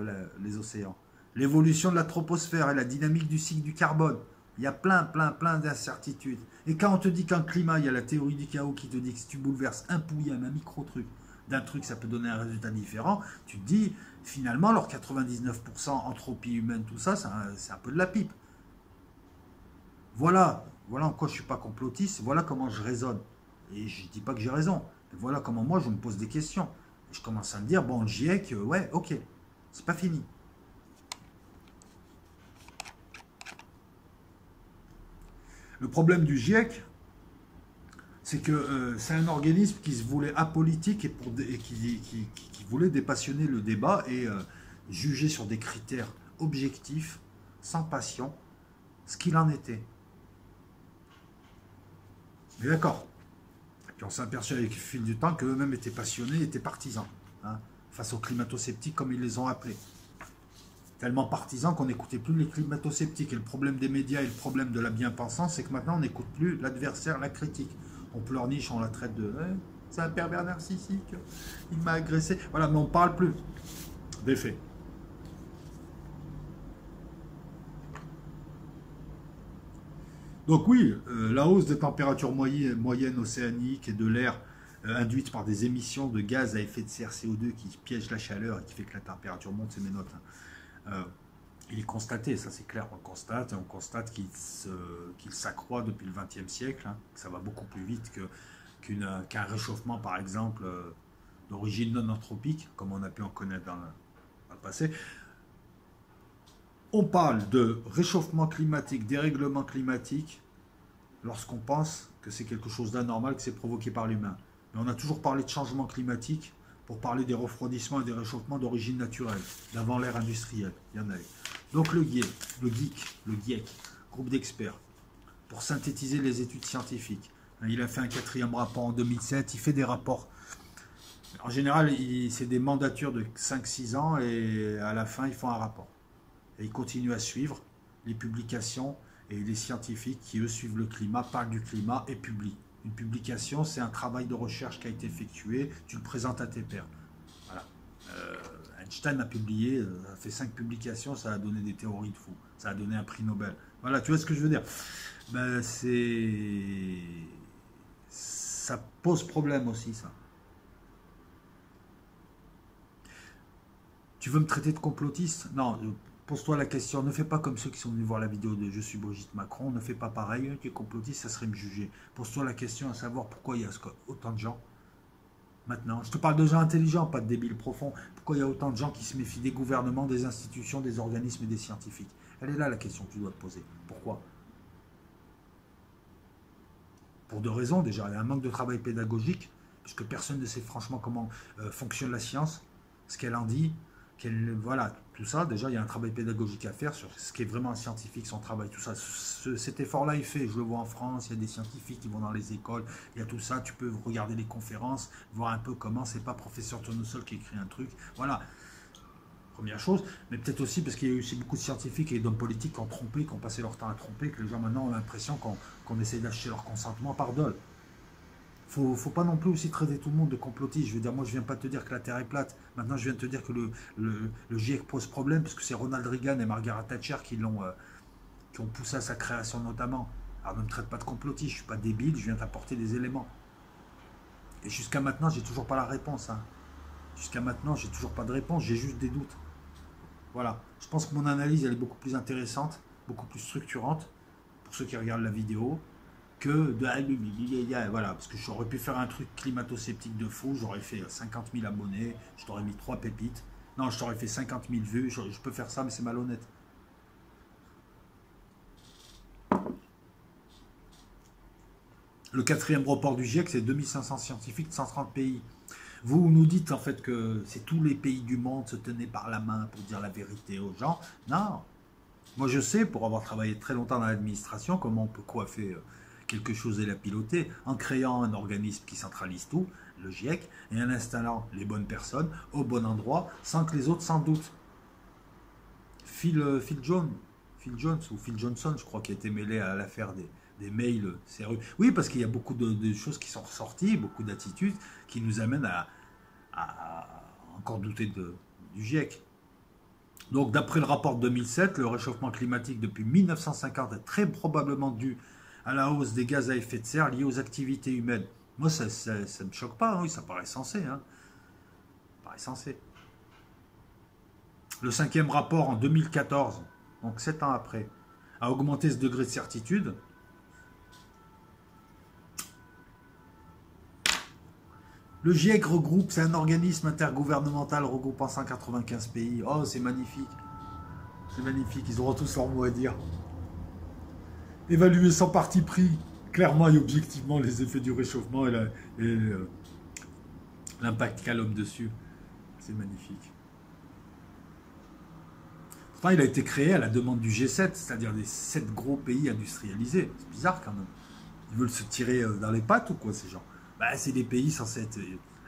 les océans. L'évolution de la troposphère et la dynamique du cycle du carbone. Il y a plein d'incertitudes. Et quand on te dit qu'en climat, il y a la théorie du chaos qui te dit que si tu bouleverses un pouillème, un micro-truc, d'un truc, ça peut donner un résultat différent, tu te dis, finalement, alors 99% entropie humaine, tout ça, c'est un peu de la pipe. Voilà en quoi je ne suis pas complotiste, voilà comment je raisonne. Et je ne dis pas que j'ai raison, mais voilà comment moi je me pose des questions. Et je commence à me dire, bon, le GIEC, ouais, ok, c'est pas fini. Le problème du GIEC, c'est que c'est un organisme qui se voulait apolitique et qui voulait dépassionner le débat et juger sur des critères objectifs, sans passion, ce qu'il en était. Mais d'accord. Et puis on s'est aperçu avec le fil du temps qu'eux-mêmes étaient passionnés, étaient partisans, hein, face aux climato-sceptiques comme ils les ont appelés. Tellement partisans qu'on n'écoutait plus les climato-sceptiques. Et le problème des médias et le problème de la bien-pensance, c'est que maintenant on n'écoute plus l'adversaire, la critique. On pleurniche, on la traite de c'est un pervers narcissique, il m'a agressé. Voilà, mais on ne parle plus des faits. Donc oui, la hausse des températures moyennes océaniques et de l'air induite par des émissions de gaz à effet de serre CO2 qui piègent la chaleur et qui fait que la température monte, c'est mes notes. Hein. Il est constaté, ça c'est clair, on constate qu'il s'accroît depuis le XXe siècle, hein, que ça va beaucoup plus vite qu'un réchauffement par exemple d'origine non anthropique, comme on a pu en connaître dans le passé. On parle de réchauffement climatique, dérèglement climatique, lorsqu'on pense que c'est quelque chose d'anormal, que c'est provoqué par l'humain. Mais on a toujours parlé de changement climatique pour parler des refroidissements et des réchauffements d'origine naturelle, d'avant l'ère industrielle. Il y en a eu. Donc le GIEC, groupe d'experts, pour synthétiser les études scientifiques. Il a fait un 4e rapport en 2007, il fait des rapports. En général, c'est des mandatures de 5-6 ans et à la fin, ils font un rapport. Et ils continuent à suivre les publications et les scientifiques qui, eux, suivent le climat, parlent du climat et publient. Une publication, c'est un travail de recherche qui a été effectué, tu le présentes à tes pairs. Voilà. Einstein a publié, a fait 5 publications, ça a donné des théories de fou, ça a donné un prix Nobel. Voilà, tu vois ce que je veux dire? Ben, ça pose problème aussi, ça. Tu veux me traiter de complotiste? Non, Pose-toi la question, ne fais pas comme ceux qui sont venus voir la vidéo de Je suis Brigitte Macron, ne fais pas pareil, tu es complotiste, ça serait me juger. Pose-toi la question à savoir pourquoi il y a autant de gens maintenant. Je te parle de gens intelligents, pas de débiles profonds. Pourquoi il y a autant de gens qui se méfient des gouvernements, des institutions, des organismes et des scientifiques? Elle est là la question que tu dois te poser. Pourquoi? Pour deux raisons. Déjà, il y a un manque de travail pédagogique, puisque personne ne sait franchement comment fonctionne la science, ce qu'elle en dit, voilà, tout ça. Déjà, il y a un travail pédagogique à faire sur ce qui est vraiment un scientifique, son travail, tout ça. Cet effort-là est fait. Je le vois en France, il y a des scientifiques qui vont dans les écoles, il y a tout ça. Tu peux regarder les conférences, voir un peu comment. C'est pas professeur Tournesol qui écrit un truc. Voilà. Première chose, mais peut-être aussi parce qu'il y a eu aussi beaucoup de scientifiques et d'hommes politiques qui ont trompé, qui ont passé leur temps à tromper, que les gens maintenant ont l'impression qu'on essaie d'acheter leur consentement par dol. Faut pas non plus aussi traiter tout le monde de complotiste. Je veux dire, moi je viens pas te dire que la Terre est plate. Maintenant je viens de te dire que le GIEC pose problème, parce que c'est Ronald Reagan et Margaret Thatcher qui ont poussé à sa création notamment. Alors ne me traite pas de complotiste, je suis pas débile, je viens t'apporter des éléments. Et jusqu'à maintenant, j'ai toujours pas la réponse. Hein. Jusqu'à maintenant, j'ai toujours pas de réponse, j'ai juste des doutes. Voilà, je pense que mon analyse elle est beaucoup plus intéressante, beaucoup plus structurante pour ceux qui regardent la vidéo que de voilà, parce que j'aurais pu faire un truc climato-sceptique de fou, j'aurais fait 50 000 abonnés, je t'aurais mis 3 pépites. Non, je t'aurais fait 50 000 vues, je peux faire ça, mais c'est malhonnête. Le quatrième rapport du GIEC, c'est 2500 scientifiques de 130 pays. Vous nous dites en fait que c'est tous les pays du monde se tenaient par la main pour dire la vérité aux gens. Non. Moi je sais, pour avoir travaillé très longtemps dans l'administration, comment on peut coiffer quelque chose et la piloter en créant un organisme qui centralise tout, le GIEC, et en installant les bonnes personnes au bon endroit sans que les autres s'en doutent. Phil Jones ou Phil Johnson, je crois, qui a été mêlé à l'affaire des mails sérieux. Oui, parce qu'il y a beaucoup de choses qui sont ressorties, beaucoup d'attitudes qui nous amènent à encore douter du GIEC. Donc, d'après le rapport de 2007, le réchauffement climatique depuis 1950 est très probablement dû à la hausse des gaz à effet de serre liés aux activités humaines. Moi, ça ne me choque pas, hein, oui, ça paraît sensé. Hein. Ça paraît sensé. Le cinquième rapport en 2014, donc 7 ans après, a augmenté ce degré de certitude. Le GIEC regroupe, c'est un organisme intergouvernemental regroupant 195 pays. Oh, c'est magnifique. C'est magnifique, ils auront tous leur mot à dire. Évaluer sans parti pris, clairement et objectivement, les effets du réchauffement et l'impact qu'a l'homme dessus. C'est magnifique. Pourtant, il a été créé à la demande du G7, c'est-à-dire des 7 gros pays industrialisés. C'est bizarre quand même. Ils veulent se tirer dans les pattes ou quoi, ces gens? Bah, c'est des pays censés être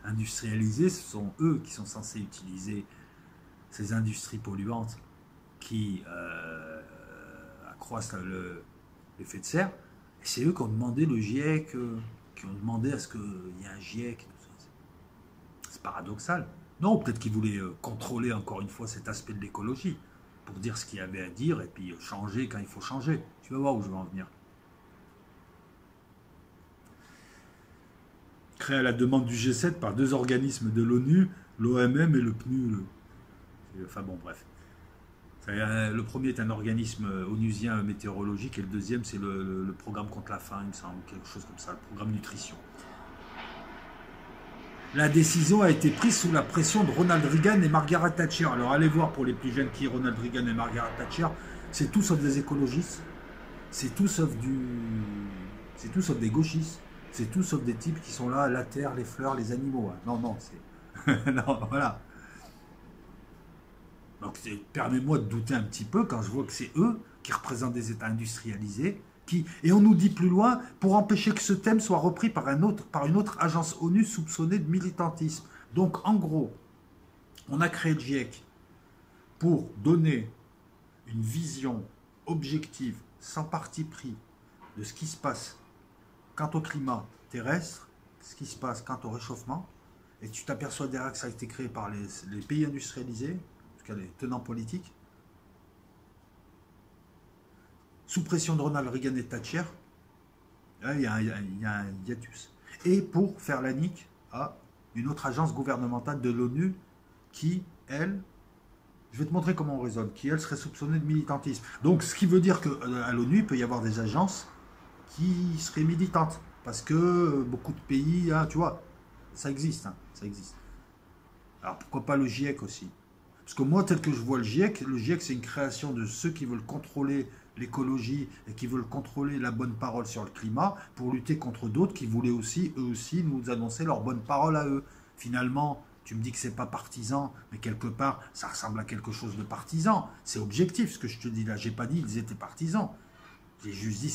industrialisés, ce sont eux qui sont censés utiliser ces industries polluantes qui accroissent l'effet de serre. Et c'est eux qui ont demandé le GIEC, qui ont demandé à ce qu'il y ait un GIEC. C'est paradoxal. Non, peut-être qu'ils voulaient contrôler encore une fois cet aspect de l'écologie, pour dire ce qu'il y avait à dire et puis changer quand il faut changer. Tu vas voir où je vais en venir. Créé à la demande du G7 par 2 organismes de l'ONU, l'OMM et le PNU. Enfin bon, bref. Le premier est un organisme onusien météorologique et le deuxième c'est le programme contre la faim, il me semble, quelque chose comme ça, le programme nutrition. La décision a été prise sous la pression de Ronald Reagan et Margaret Thatcher. Alors allez voir pour les plus jeunes qui est Ronald Reagan et Margaret Thatcher, c'est tout sauf des écologistes, c'est tout sauf des gauchistes. C'est tout sauf des types qui sont là, la terre, les fleurs, les animaux. Non, non, c'est... non, voilà. Donc, permets-moi de douter un petit peu quand je vois que c'est eux qui représentent des États industrialisés. Et on nous dit plus loin, pour empêcher que ce thème soit repris par une autre agence ONU soupçonnée de militantisme. Donc, en gros, on a créé le GIEC pour donner une vision objective, sans parti pris, de ce qui se passe quant au climat terrestre, ce qui se passe quant au réchauffement, et tu t'aperçois derrière que ça a été créé par les pays industrialisés, en tout cas les tenants politiques, sous pression de Ronald Reagan et Thatcher, il y a un hiatus. Et pour faire la nique à une autre agence gouvernementale de l'ONU qui, elle, Je vais te montrer comment on raisonne, qui elle serait soupçonnée de militantisme. Donc ce qui veut dire qu'à l'ONU, il peut y avoir des agences qui seraient militantes. Parce que beaucoup de pays, hein, tu vois, ça existe, hein, ça existe. Alors pourquoi pas le GIEC aussi? Parce que moi, tel que je vois le GIEC c'est une création de ceux qui veulent contrôler l'écologie et qui veulent contrôler la bonne parole sur le climat pour lutter contre d'autres qui voulaient aussi, eux aussi, nous annoncer leur bonne parole à eux. Finalement, tu me dis que c'est pas partisan, mais quelque part, ça ressemble à quelque chose de partisan. C'est objectif ce que je te dis là. J'ai pas dit qu'ils étaient partisans. J'ai juste dit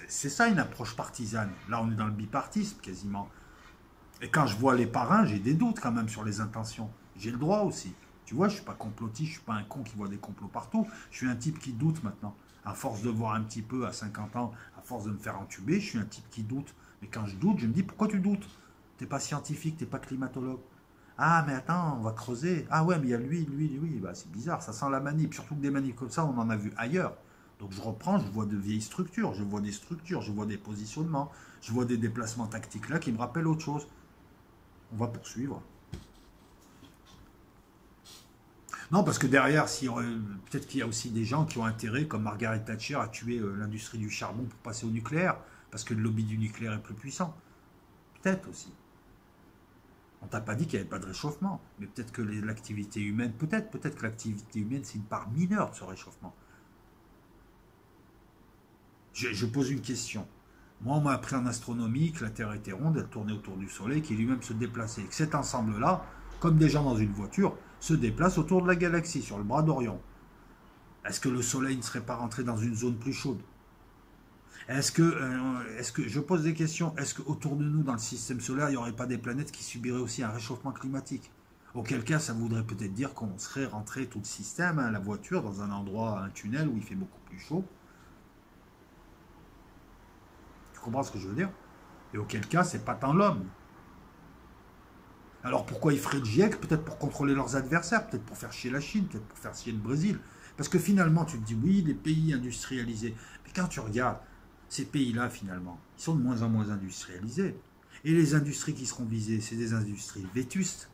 c'est ça une approche partisane. Là, on est dans le bipartisme quasiment. Et quand je vois les parrains, j'ai des doutes quand même sur les intentions. J'ai le droit aussi. Tu vois, je suis pas complotiste, je suis pas un con qui voit des complots partout. Je suis un type qui doute maintenant. À force de voir un petit peu à 50 ans, à force de me faire entuber, je suis un type qui doute. Mais quand je doute, je me dis pourquoi tu doutes? T'es pas scientifique, t'es pas climatologue. Ah mais attends, on va creuser. Ah ouais, mais il y a lui. Bah, c'est bizarre, ça sent la manip. Surtout que des manips comme ça, on en a vu ailleurs. Donc je reprends, je vois de vieilles structures, je vois des structures, je vois des positionnements, je vois des déplacements tactiques là qui me rappellent autre chose. On va poursuivre. Non, parce que derrière, si, peut-être qu'il y a aussi des gens qui ont intérêt, comme Margaret Thatcher, à tuer l'industrie du charbon pour passer au nucléaire, parce que le lobby du nucléaire est plus puissant. Peut-être aussi. On t'a pas dit qu'il n'y avait pas de réchauffement, mais peut-être que l'activité humaine, peut-être que l'activité humaine, c'est une part mineure de ce réchauffement. Je pose une question. Moi, on m'a appris en astronomie que la Terre était ronde, elle tournait autour du Soleil, qui lui-même se déplaçait. Et que cet ensemble-là, comme des gens dans une voiture, se déplace autour de la galaxie, sur le bras d'Orion. Est-ce que le Soleil ne serait pas rentré dans une zone plus chaude? Je pose des questions, est-ce qu'autour de nous, dans le système solaire, il n'y aurait pas des planètes qui subiraient aussi un réchauffement climatique? Auquel cas, ça voudrait peut-être dire qu'on serait rentré tout le système, hein, la voiture, dans un endroit, un tunnel où il fait beaucoup plus chaud. Tu comprends ce que je veux dire? Et auquel cas, c'est pas tant l'homme. Alors pourquoi ils feraient le GIEC? Peut-être pour contrôler leurs adversaires, peut-être pour faire chier la Chine, peut-être pour faire chier le Brésil. Parce que finalement, tu te dis, oui, les pays industrialisés. Mais quand tu regardes, ces pays-là, finalement, ils sont de moins en moins industrialisés. Et les industries qui seront visées, c'est des industries vétustes.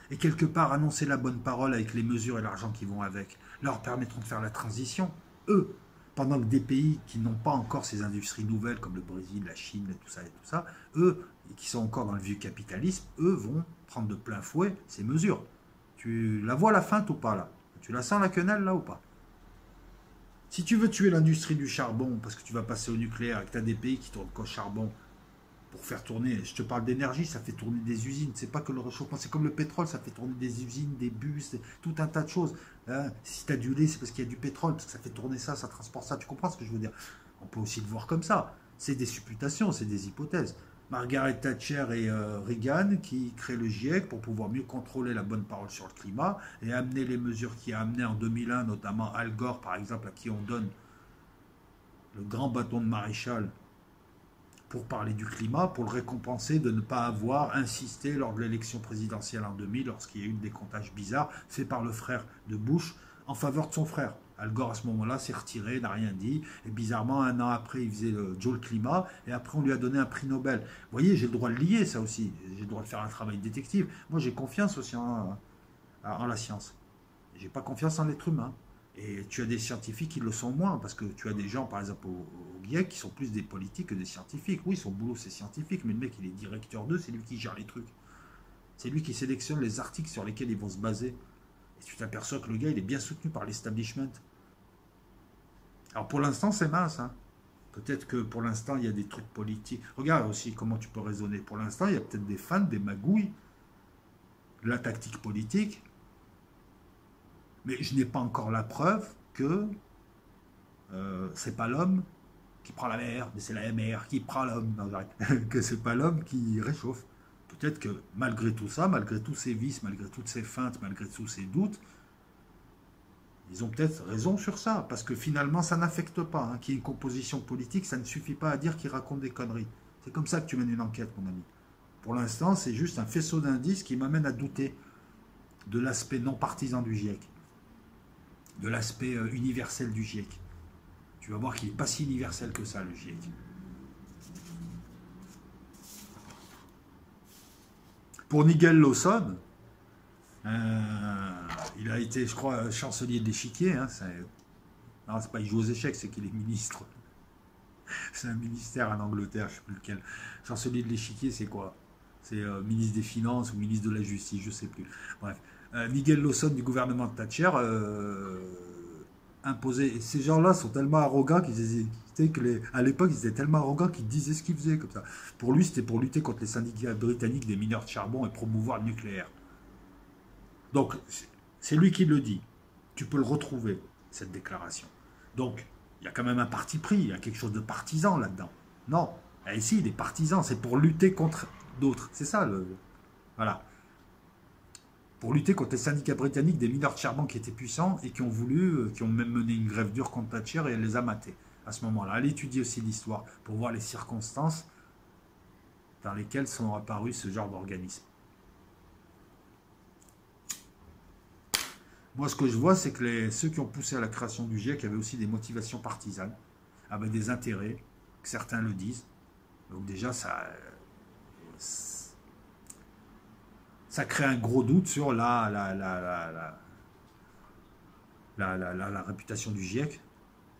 Et quelque part, annoncer la bonne parole avec les mesures et l'argent qui vont avec, leur permettront de faire la transition, eux. Pendant que des pays qui n'ont pas encore ces industries nouvelles, comme le Brésil, la Chine, et tout ça, eux, qui sont encore dans le vieux capitalisme, eux vont prendre de plein fouet ces mesures. Tu la vois la feinte ou pas là? Tu la sens la quenelle là ou pas? Si tu veux tuer l'industrie du charbon, parce que tu vas passer au nucléaire et que tu as des pays qui tournent qu'au charbon, pour faire tourner, je te parle d'énergie, ça fait tourner des usines. C'est pas que le réchauffement, c'est comme le pétrole, ça fait tourner des usines, des bus, tout un tas de choses. Hein, si tu as du lait, c'est parce qu'il y a du pétrole, parce que ça fait tourner ça, ça transporte ça. Tu comprends ce que je veux dire? On peut aussi le voir comme ça. C'est des supputations, c'est des hypothèses. Margaret Thatcher et Reagan qui créent le GIEC pour pouvoir mieux contrôler la bonne parole sur le climat et amener les mesures qui a amené en 2001, notamment Al Gore par exemple, à qui on donne le grand bâton de maréchal pour parler du climat, pour le récompenser de ne pas avoir insisté lors de l'élection présidentielle en 2000, lorsqu'il y a eu des comptages bizarres faits par le frère de Bush en faveur de son frère. Al Gore, à ce moment-là, s'est retiré, n'a rien dit. Et bizarrement, un an après, il faisait le Joe le climat. Et après, on lui a donné un prix Nobel. Vous voyez, j'ai le droit de lier ça aussi. J'ai le droit de faire un travail de détective. Moi, j'ai confiance aussi en la science. J'ai pas confiance en l'être humain. Et tu as des scientifiques qui le sont moins, parce que tu as des gens, par exemple, au GIEC, qui sont plus des politiques que des scientifiques. Oui, son boulot, c'est scientifique, mais le mec, il est directeur d'eux, c'est lui qui gère les trucs. C'est lui qui sélectionne les articles sur lesquels ils vont se baser. Et tu t'aperçois que le gars, il est bien soutenu par l'establishment. Alors pour l'instant, c'est mince. Hein. Peut-être que pour l'instant, il y a des trucs politiques. Regarde aussi comment tu peux raisonner. Pour l'instant, il y a peut-être des fans, des magouilles, de la tactique politique. Mais je n'ai pas encore la preuve que c'est pas l'homme qui prend la mer, mais c'est la mer qui prend l'homme. Non, j'arrête. Que c'est pas l'homme qui réchauffe. Peut-être que malgré tout ça, malgré tous ces vices, malgré toutes ces feintes, malgré tous ces doutes, ils ont peut-être raison sur ça, parce que finalement, ça n'affecte pas. Hein. Qu'il y ait une composition politique, ça ne suffit pas à dire qu'ils racontent des conneries. C'est comme ça que tu mènes une enquête, mon ami. Pour l'instant, c'est juste un faisceau d'indices qui m'amène à douter de l'aspect non partisan du GIEC, de l'aspect universel du GIEC. Tu vas voir qu'il n'est pas si universel que ça, le GIEC. Pour Nigel Lawson, Il a été, je crois, chancelier de l'échiquier. Hein, non, c'est pas il joue aux échecs, c'est qu'il est ministre. C'est un ministère en Angleterre, je ne sais plus lequel. Chancelier de l'échiquier, c'est quoi? C'est ministre des Finances ou ministre de la Justice, je ne sais plus. Bref. Nigel Lawson du gouvernement de Thatcher imposait. Et ces gens-là sont tellement arrogants à l'époque, ils étaient tellement arrogants qu'ils disaient ce qu'ils faisaient comme ça. Pour lui, c'était pour lutter contre les syndicats britanniques des mineurs de charbon et promouvoir le nucléaire. Donc, c'est lui qui le dit. Tu peux le retrouver, cette déclaration. Donc, il y a quand même un parti pris, il y a quelque chose de partisan là-dedans. Non, ici, il est partisan, c'est pour lutter contre d'autres. C'est ça, voilà. Pour lutter contre les syndicats britanniques des mineurs de charbon qui étaient puissants et qui ont voulu, qui ont même mené une grève dure contre Thatcher et elle les a matés à ce moment-là. Elle étudie aussi l'histoire pour voir les circonstances dans lesquelles sont apparus ce genre d'organismes. Moi, ce que je vois, c'est que ceux qui ont poussé à la création du GIEC avaient aussi des motivations partisanes, avec des intérêts, que certains le disent. Donc déjà, ça crée un gros doute sur la réputation du GIEC.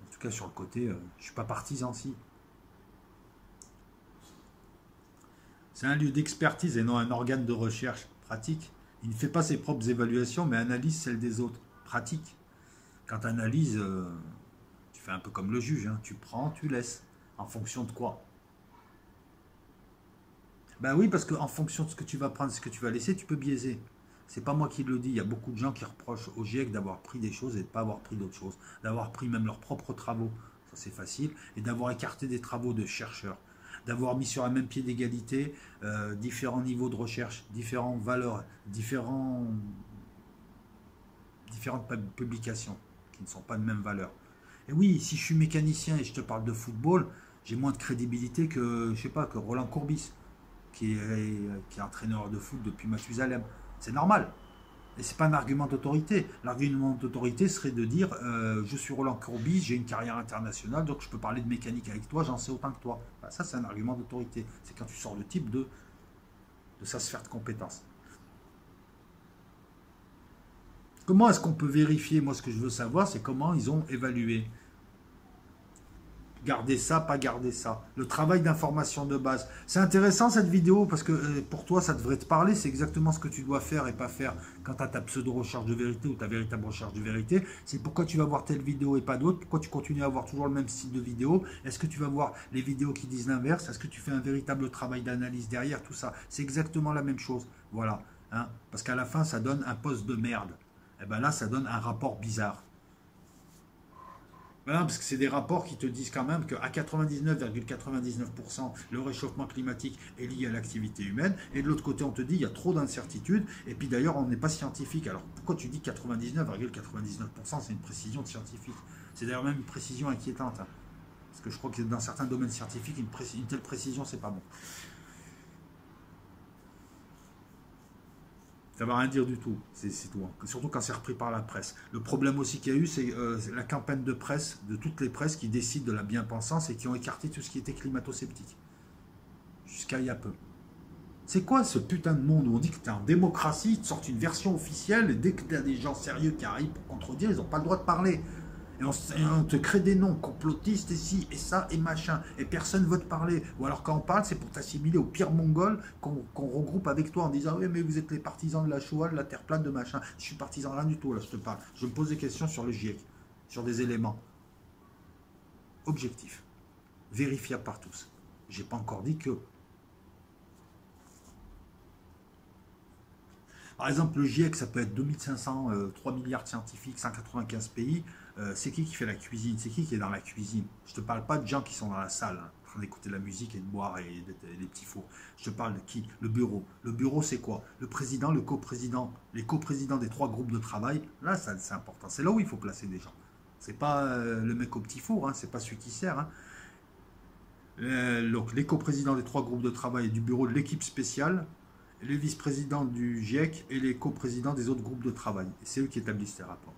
En tout cas, sur le côté, je ne suis pas partisan, si. C'est un lieu d'expertise et non un organe de recherche pratique. Il ne fait pas ses propres évaluations, mais analyse celles des autres. Pratique. Quand tu analyses, tu fais un peu comme le juge. Hein. Tu prends, tu laisses. En fonction de quoi? Ben oui, parce qu'en fonction de ce que tu vas prendre, ce que tu vas laisser, tu peux biaiser. C'est pas moi qui le dis. Il y a beaucoup de gens qui reprochent au GIEC d'avoir pris des choses et de ne pas avoir pris d'autres choses. D'avoir pris même leurs propres travaux. Ça, c'est facile. Et d'avoir écarté des travaux de chercheurs. D'avoir mis sur un même pied d'égalité différents niveaux de recherche, différentes valeurs, différentes publications qui ne sont pas de même valeur. Et oui, si je suis mécanicien et je te parle de football, j'ai moins de crédibilité que, je sais pas, que Roland Courbis, qui est entraîneur de foot depuis Mathusalem. C'est normal. Et c'est pas un argument d'autorité. L'argument d'autorité serait de dire je suis Roland Courbis, j'ai une carrière internationale, donc je peux parler de mécanique avec toi, j'en sais autant que toi. Ben, ça, c'est un argument d'autorité. C'est quand tu sors le type de sa sphère de compétence. Comment est-ce qu'on peut vérifier? Moi, ce que je veux savoir, c'est comment ils ont évalué. Garder ça, pas garder ça. Le travail d'information de base. C'est intéressant cette vidéo parce que pour toi, ça devrait te parler. C'est exactement ce que tu dois faire et pas faire quand tu as ta pseudo-recherche de vérité ou ta véritable recherche de vérité. C'est pourquoi tu vas voir telle vidéo et pas d'autres. Pourquoi tu continues à avoir toujours le même style de vidéo. Est-ce que tu vas voir les vidéos qui disent l'inverse? Est-ce que tu fais un véritable travail d'analyse derrière tout ça? C'est exactement la même chose. Voilà. Hein, parce qu'à la fin, ça donne un poste de merde. Et bien là, ça donne un rapport bizarre. Ben non, parce que c'est des rapports qui te disent quand même qu'à 99,99%, le réchauffement climatique est lié à l'activité humaine. Et de l'autre côté, on te dit qu'il y a trop d'incertitudes. Et puis d'ailleurs, on n'est pas scientifique. Alors pourquoi tu dis 99,99%? C'est une précision de scientifique. C'est d'ailleurs même une précision inquiétante. Hein. Parce que je crois que dans certains domaines scientifiques, une telle précision, c'est pas bon. Ça ne va rien dire du tout, c'est tout. Hein. Surtout quand c'est repris par la presse. Le problème aussi qu'il y a eu, c'est la campagne de presse, de toutes les presses qui décident de la bien-pensance et qui ont écarté tout ce qui était climato-sceptique. Jusqu'à il y a peu. C'est quoi ce putain de monde où on dit que tu es en démocratie, ils te sortent une version officielle et dès que tu as des gens sérieux qui arrivent pour contredire, ils n'ont pas le droit de parler. Et on te crée des noms complotistes et ci et ça et machin. Et personne ne veut te parler. Ou alors quand on parle, c'est pour t'assimiler au pire mongol qu'on regroupe avec toi en disant oui mais vous êtes les partisans de la Shoah, de la terre plate, de machin. Je suis partisan rien du tout, là je te parle. Je me pose des questions sur le GIEC, sur des éléments objectifs, vérifiables par tous. J'ai pas encore dit que. Par exemple, le GIEC, ça peut être 2500, 3 milliards de scientifiques, 195 pays. C'est qui fait la cuisine? C'est qui est dans la cuisine? Je ne te parle pas de gens qui sont dans la salle, hein, en train d'écouter de la musique et de boire et des petits fours. Je te parle de qui? Le bureau. Le bureau, c'est quoi? Le président, le coprésident, les coprésidents des 3 groupes de travail. Là, c'est important. C'est là où il faut placer des gens. C'est pas le mec au petit four, hein, c'est pas celui qui sert. Hein. Donc, les coprésidents des 3 groupes de travail et du bureau de l'équipe spéciale, les vice-présidents du GIEC et les coprésidents des autres groupes de travail. C'est eux qui établissent ces rapports.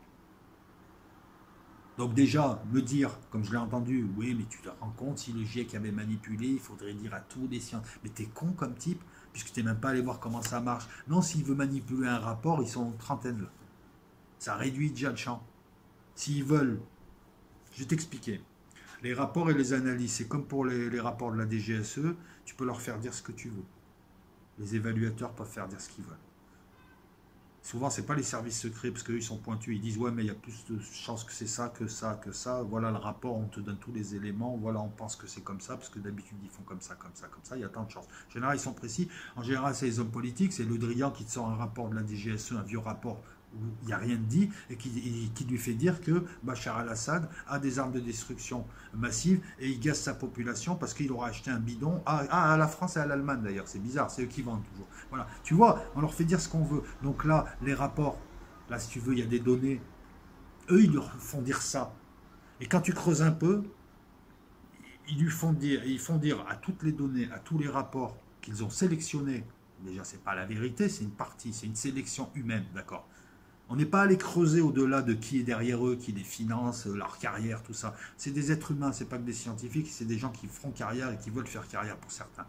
Donc déjà, me dire, comme je l'ai entendu, oui, mais tu te rends compte, si le GIEC avait manipulé, il faudrait dire à tous les scientifiques. Mais t'es con comme type, puisque t'es même pas allé voir comment ça marche. Non, s'il veut manipuler un rapport, ils sont une trentaine là. Ça réduit déjà le champ. S'ils veulent, je vais t'expliquer. Les rapports et les analyses, c'est comme pour les rapports de la DGSE, tu peux leur faire dire ce que tu veux. Les évaluateurs peuvent faire dire ce qu'ils veulent. Souvent, ce n'est pas les services secrets, parce qu'eux, ils sont pointus. Ils disent, ouais, mais il y a plus de chances que c'est ça, que ça, que ça. Voilà le rapport, on te donne tous les éléments. Voilà, on pense que c'est comme ça, parce que d'habitude, ils font comme ça, comme ça, comme ça. Il y a tant de chances. En général, ils sont précis. En général, c'est les hommes politiques. C'est Le Drian qui te sort un rapport de la DGSE, un vieux rapport où il n'y a rien de dit, et qui lui fait dire que Bachar al-Assad a des armes de destruction massive, et il gaze sa population parce qu'il aura acheté un bidon à la France et à l'Allemagne d'ailleurs. C'est bizarre, c'est eux qui vendent toujours. Voilà, tu vois, on leur fait dire ce qu'on veut. Donc là, les rapports, là si tu veux, il y a des données, eux ils leur font dire ça. Et quand tu creuses un peu, ils font dire à toutes les données, à tous les rapports qu'ils ont sélectionnés. Déjà, c'est pas la vérité, c'est une partie, c'est une sélection humaine, d'accord. On n'est pas allé creuser au-delà de qui est derrière eux, qui les finance, leur carrière, tout ça. C'est des êtres humains, c'est pas que des scientifiques, c'est des gens qui feront carrière et qui veulent faire carrière pour certains.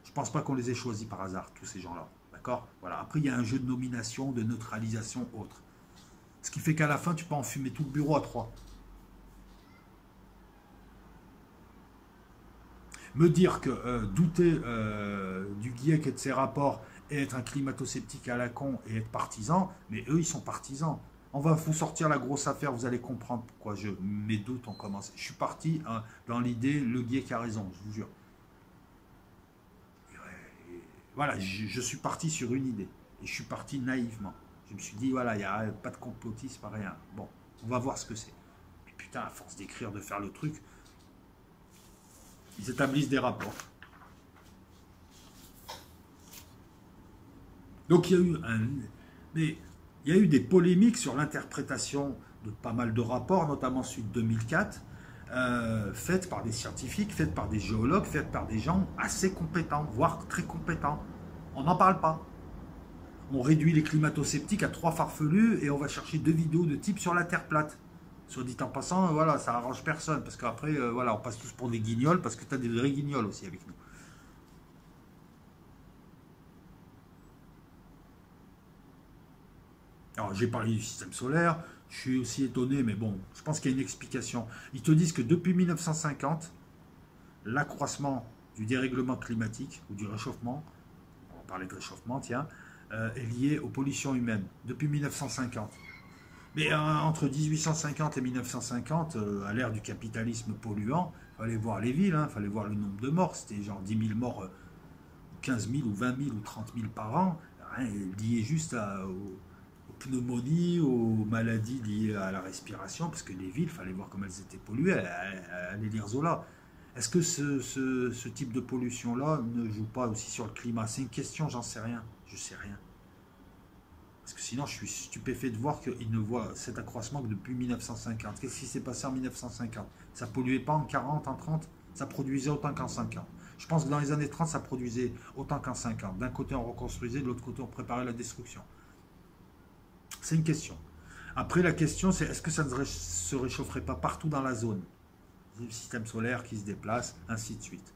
Je ne pense pas qu'on les ait choisis par hasard, tous ces gens-là. D'accord. Voilà. Après, il y a un jeu de nomination, de neutralisation, autre. Ce qui fait qu'à la fin, tu peux enfumer tout le bureau à 3. Me dire que douter du GIEC et de ses rapports et être un climato-sceptique à la con et être partisan, mais eux, ils sont partisans. On va vous sortir la grosse affaire, vous allez comprendre pourquoi mes doutes ont commencé. Je suis parti dans l'idée, le GIEC a raison, je vous jure. Voilà, je suis parti sur une idée. Et je suis parti naïvement. Je me suis dit, voilà, il n'y a pas de complotisme, pas rien. Bon, on va voir ce que c'est. Mais putain, à force d'écrire, de faire le truc, ils établissent des rapports. Donc il y a eu des polémiques sur l'interprétation de pas mal de rapports, notamment celui de 2004, faites par des scientifiques, faites par des géologues, faites par des gens assez compétents, voire très compétents. On n'en parle pas. On réduit les climato-sceptiques à 3 farfelus et on va chercher 2 vidéos de type sur la Terre plate. Soit dit en passant, voilà, ça arrange personne, parce qu'après, voilà, on passe tous pour des guignols, parce que tu as des vrais guignols aussi avec nous. Alors, j'ai parlé du système solaire, je suis aussi étonné, mais bon, je pense qu'il y a une explication. Ils te disent que depuis 1950, l'accroissement du dérèglement climatique, ou du réchauffement, on va parler de réchauffement, tiens, est lié aux pollutions humaines, depuis 1950. Mais entre 1850 et 1950, à l'ère du capitalisme polluant, il fallait voir les villes, il fallait voir le nombre de morts. C'était genre 10 000 morts, 15 000 ou 20 000 ou 30 000 par an, liés juste aux pneumonies, aux maladies liées à la respiration, parce que les villes, il fallait voir comment elles étaient polluées. Allez lire Zola. Est-ce que ce type de pollution-là ne joue pas aussi sur le climat? C'est une question, j'en sais rien. Je sais rien. Parce que sinon, je suis stupéfait de voir qu'ils ne voient cet accroissement que depuis 1950. Qu'est-ce qui s'est passé en 1950? Ça polluait pas en 40, en 30? Ça produisait autant qu'en 50. Je pense que dans les années 30, ça produisait autant qu'en 50. D'un côté, on reconstruisait, de l'autre côté, on préparait la destruction. C'est une question. Après, la question, c'est est-ce que ça ne se réchaufferait pas partout dans la zone? Le système solaire qui se déplace, ainsi de suite.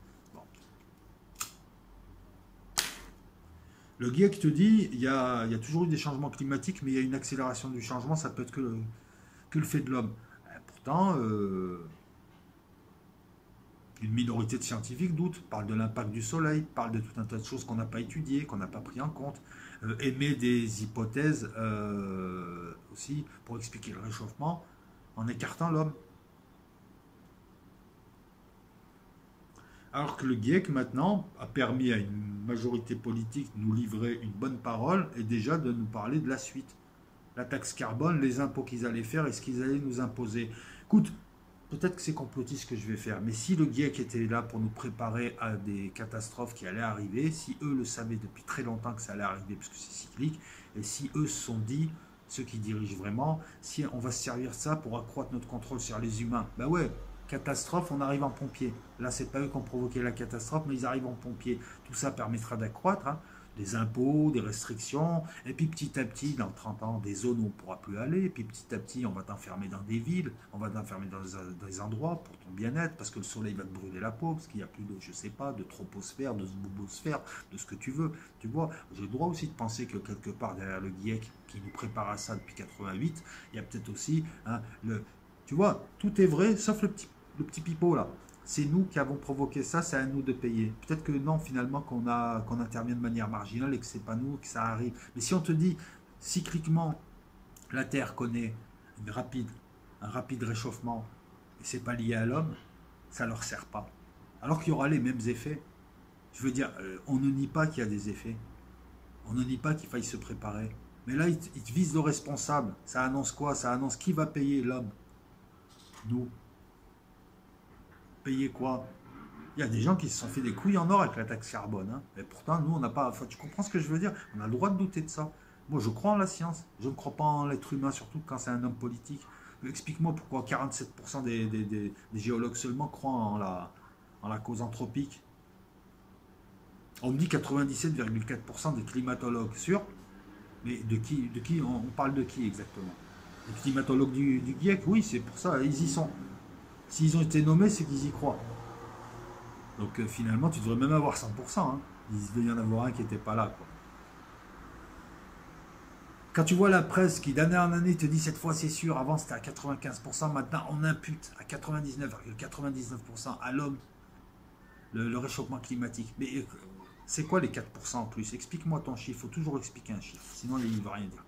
Le GIEC te dit il y a toujours eu des changements climatiques, mais il y a une accélération du changement, ça peut être que le fait de l'homme. Pourtant, une minorité de scientifiques doute, parle de l'impact du soleil, parle de tout un tas de choses qu'on n'a pas étudiées, qu'on n'a pas pris en compte, émet des hypothèses aussi pour expliquer le réchauffement en écartant l'homme. Alors que le GIEC, maintenant, a permis à une majorité politique de nous livrer une bonne parole et déjà de nous parler de la suite. La taxe carbone, les impôts qu'ils allaient faire et ce qu'ils allaient nous imposer. Écoute, peut-être que c'est complotiste ce que je vais faire, mais si le GIEC était là pour nous préparer à des catastrophes qui allaient arriver, si eux le savaient depuis très longtemps que ça allait arriver, parce que c'est cyclique, et si eux se sont dit, ceux qui dirigent vraiment, si on va se servir de ça pour accroître notre contrôle sur les humains, ben ouais, catastrophe, on arrive en pompier. Là, c'est pas eux qui ont provoqué la catastrophe, mais ils arrivent en pompier. Tout ça permettra d'accroître. Des impôts, des restrictions, et puis petit à petit, dans 30 ans, des zones où on ne pourra plus aller, et puis petit à petit, on va t'enfermer dans des villes, on va t'enfermer dans des endroits pour ton bien-être, parce que le soleil va te brûler la peau, parce qu'il n'y a plus de, je sais pas, de troposphère, de bobosphère, de ce que tu veux. Tu vois, j'ai le droit aussi de penser que quelque part derrière le GIEC, qui nous prépare à ça depuis 88, il y a peut-être aussi, hein, tu vois, tout est vrai, sauf le petit pipeau là. C'est nous qui avons provoqué ça, c'est à nous de payer. Peut-être que non, finalement, qu'on intervient de manière marginale et que c'est pas nous, que ça arrive. Mais si on te dit, cycliquement, la Terre connaît un rapide réchauffement, et c'est pas lié à l'homme, ça leur sert pas. Alors qu'il y aura les mêmes effets. Je veux dire, on ne nie pas qu'il y a des effets. On ne nie pas qu'il faille se préparer. Mais là, ils te visent le responsable. Ça annonce quoi? Ça annonce qui va payer l'homme? Nous. Payer quoi? Il y a des gens qui se sont fait des couilles en or avec la taxe carbone. Hein. Et pourtant, nous, on n'a pas. Enfin, tu comprends ce que je veux dire? On a le droit de douter de ça. Moi, je crois en la science. Je ne crois pas en l'être humain, surtout quand c'est un homme politique. Explique-moi pourquoi 47% des géologues seulement croient en la cause anthropique. On me dit 97,4% des climatologues sûrs. Mais de qui on parle de qui exactement? Les climatologues du GIEC, oui, c'est pour ça, ils y sont. S'ils ont été nommés, c'est qu'ils y croient. Donc finalement, tu devrais même avoir 100%. Hein. Il devait y en avoir un qui n'était pas là. Quoi. Quand tu vois la presse qui d'année en année te dit cette fois c'est sûr, avant c'était à 95%, maintenant on impute à 99,99% à l'homme le réchauffement climatique. Mais c'est quoi les 4% en plus? Explique-moi ton chiffre, il faut toujours expliquer un chiffre, sinon il ne veut rien dire.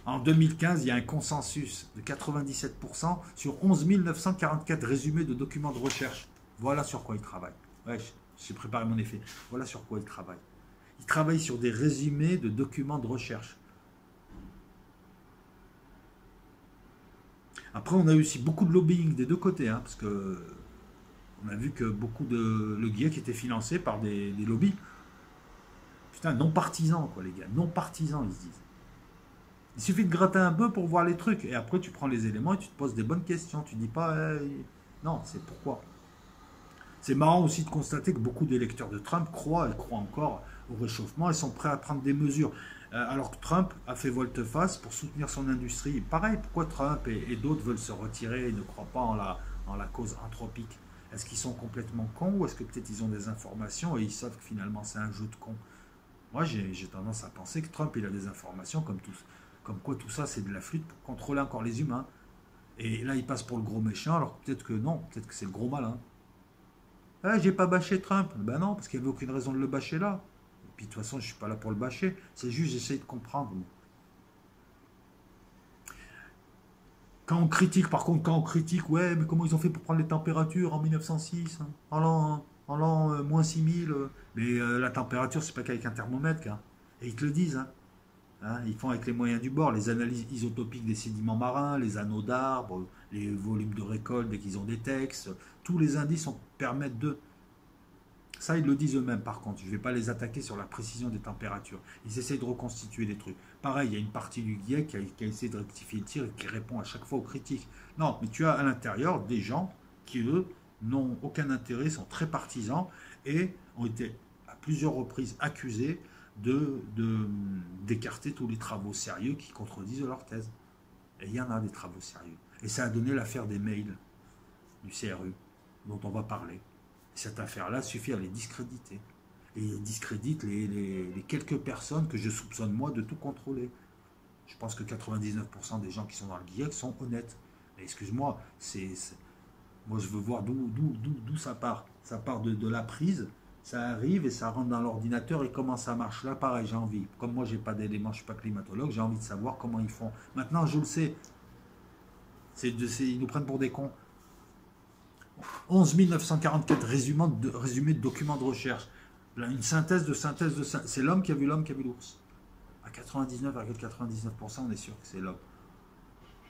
En 2015, il y a un consensus de 97% sur 11 944 résumés de documents de recherche. Voilà sur quoi ils travaillent. Ouais, j'ai préparé mon effet. Voilà sur quoi ils travaillent. Ils travaillent sur des résumés de documents de recherche. Après, on a eu aussi beaucoup de lobbying des deux côtés, hein, parce que on a vu que beaucoup de le GIEC était financé par des lobbies. Putain, non partisans, quoi, les gars. Non partisans, ils se disent. Il suffit de gratter un peu pour voir les trucs. Et après, tu prends les éléments et tu te poses des bonnes questions. Tu dis pas, non, c'est pourquoi. C'est marrant aussi de constater que beaucoup d'électeurs de Trump croient encore au réchauffement et sont prêts à prendre des mesures. Alors que Trump a fait volte-face pour soutenir son industrie. Pareil, pourquoi Trump et d'autres veulent se retirer et ne croient pas en la cause anthropique? Est-ce qu'ils sont complètement cons ou est-ce que peut-être ils ont des informations et ils savent que finalement c'est un jeu de cons? Moi, j'ai tendance à penser que Trump, il a des informations comme quoi tout ça, c'est de la flûte pour contrôler encore les humains. Et là, il passe pour le gros méchant, alors peut-être que non, peut-être que c'est le gros malin. Ah, j'ai pas bâché Trump. Ben non, parce qu'il n'y avait aucune raison de le bâcher là. Et puis de toute façon, je suis pas là pour le bâcher. C'est juste, j'essaie de comprendre. Quand on critique, par contre, quand on critique, ouais, mais comment ils ont fait pour prendre les températures en 1906, hein, en l'an moins 6000 mais la température, c'est pas qu'avec un thermomètre. Hein. Et ils te le disent. Hein. Hein, ils font avec les moyens du bord, les analyses isotopiques des sédiments marins, les anneaux d'arbres, les volumes de récolte dès qu'ils ont des textes. Tous les indices permettent de. Ça, ils le disent eux-mêmes, par contre. Je ne vais pas les attaquer sur la précision des températures. Ils essayent de reconstituer des trucs. Pareil, il y a une partie du GIEC qui a essayé de rectifier le tir et qui répond à chaque fois aux critiques. Non, mais tu as à l'intérieur des gens qui, eux, n'ont aucun intérêt, sont très partisans et ont été à plusieurs reprises accusés d'écarter tous les travaux sérieux qui contredisent leur thèse. Et il y en a des travaux sérieux. Et ça a donné l'affaire des mails du CRU, dont on va parler. Cette affaire-là suffit à les discréditer. Et ils discréditent les quelques personnes que je soupçonne, moi, de tout contrôler. Je pense que 99% des gens qui sont dans le GIEC sont honnêtes. Mais excuse-moi, moi je veux voir d'où ça part. Ça part de la prise, ça arrive et ça rentre dans l'ordinateur et comment ça marche. Là, pareil, j'ai envie. Comme moi, j'ai pas d'éléments, je ne suis pas climatologue, j'ai envie de savoir comment ils font. Maintenant, je le sais. Ils nous prennent pour des cons. 11 944 résumés de documents de recherche. Là, une synthèse de synthèse. C'est l'homme qui a vu l'ours. À 99,99%, on est sûr que c'est l'homme.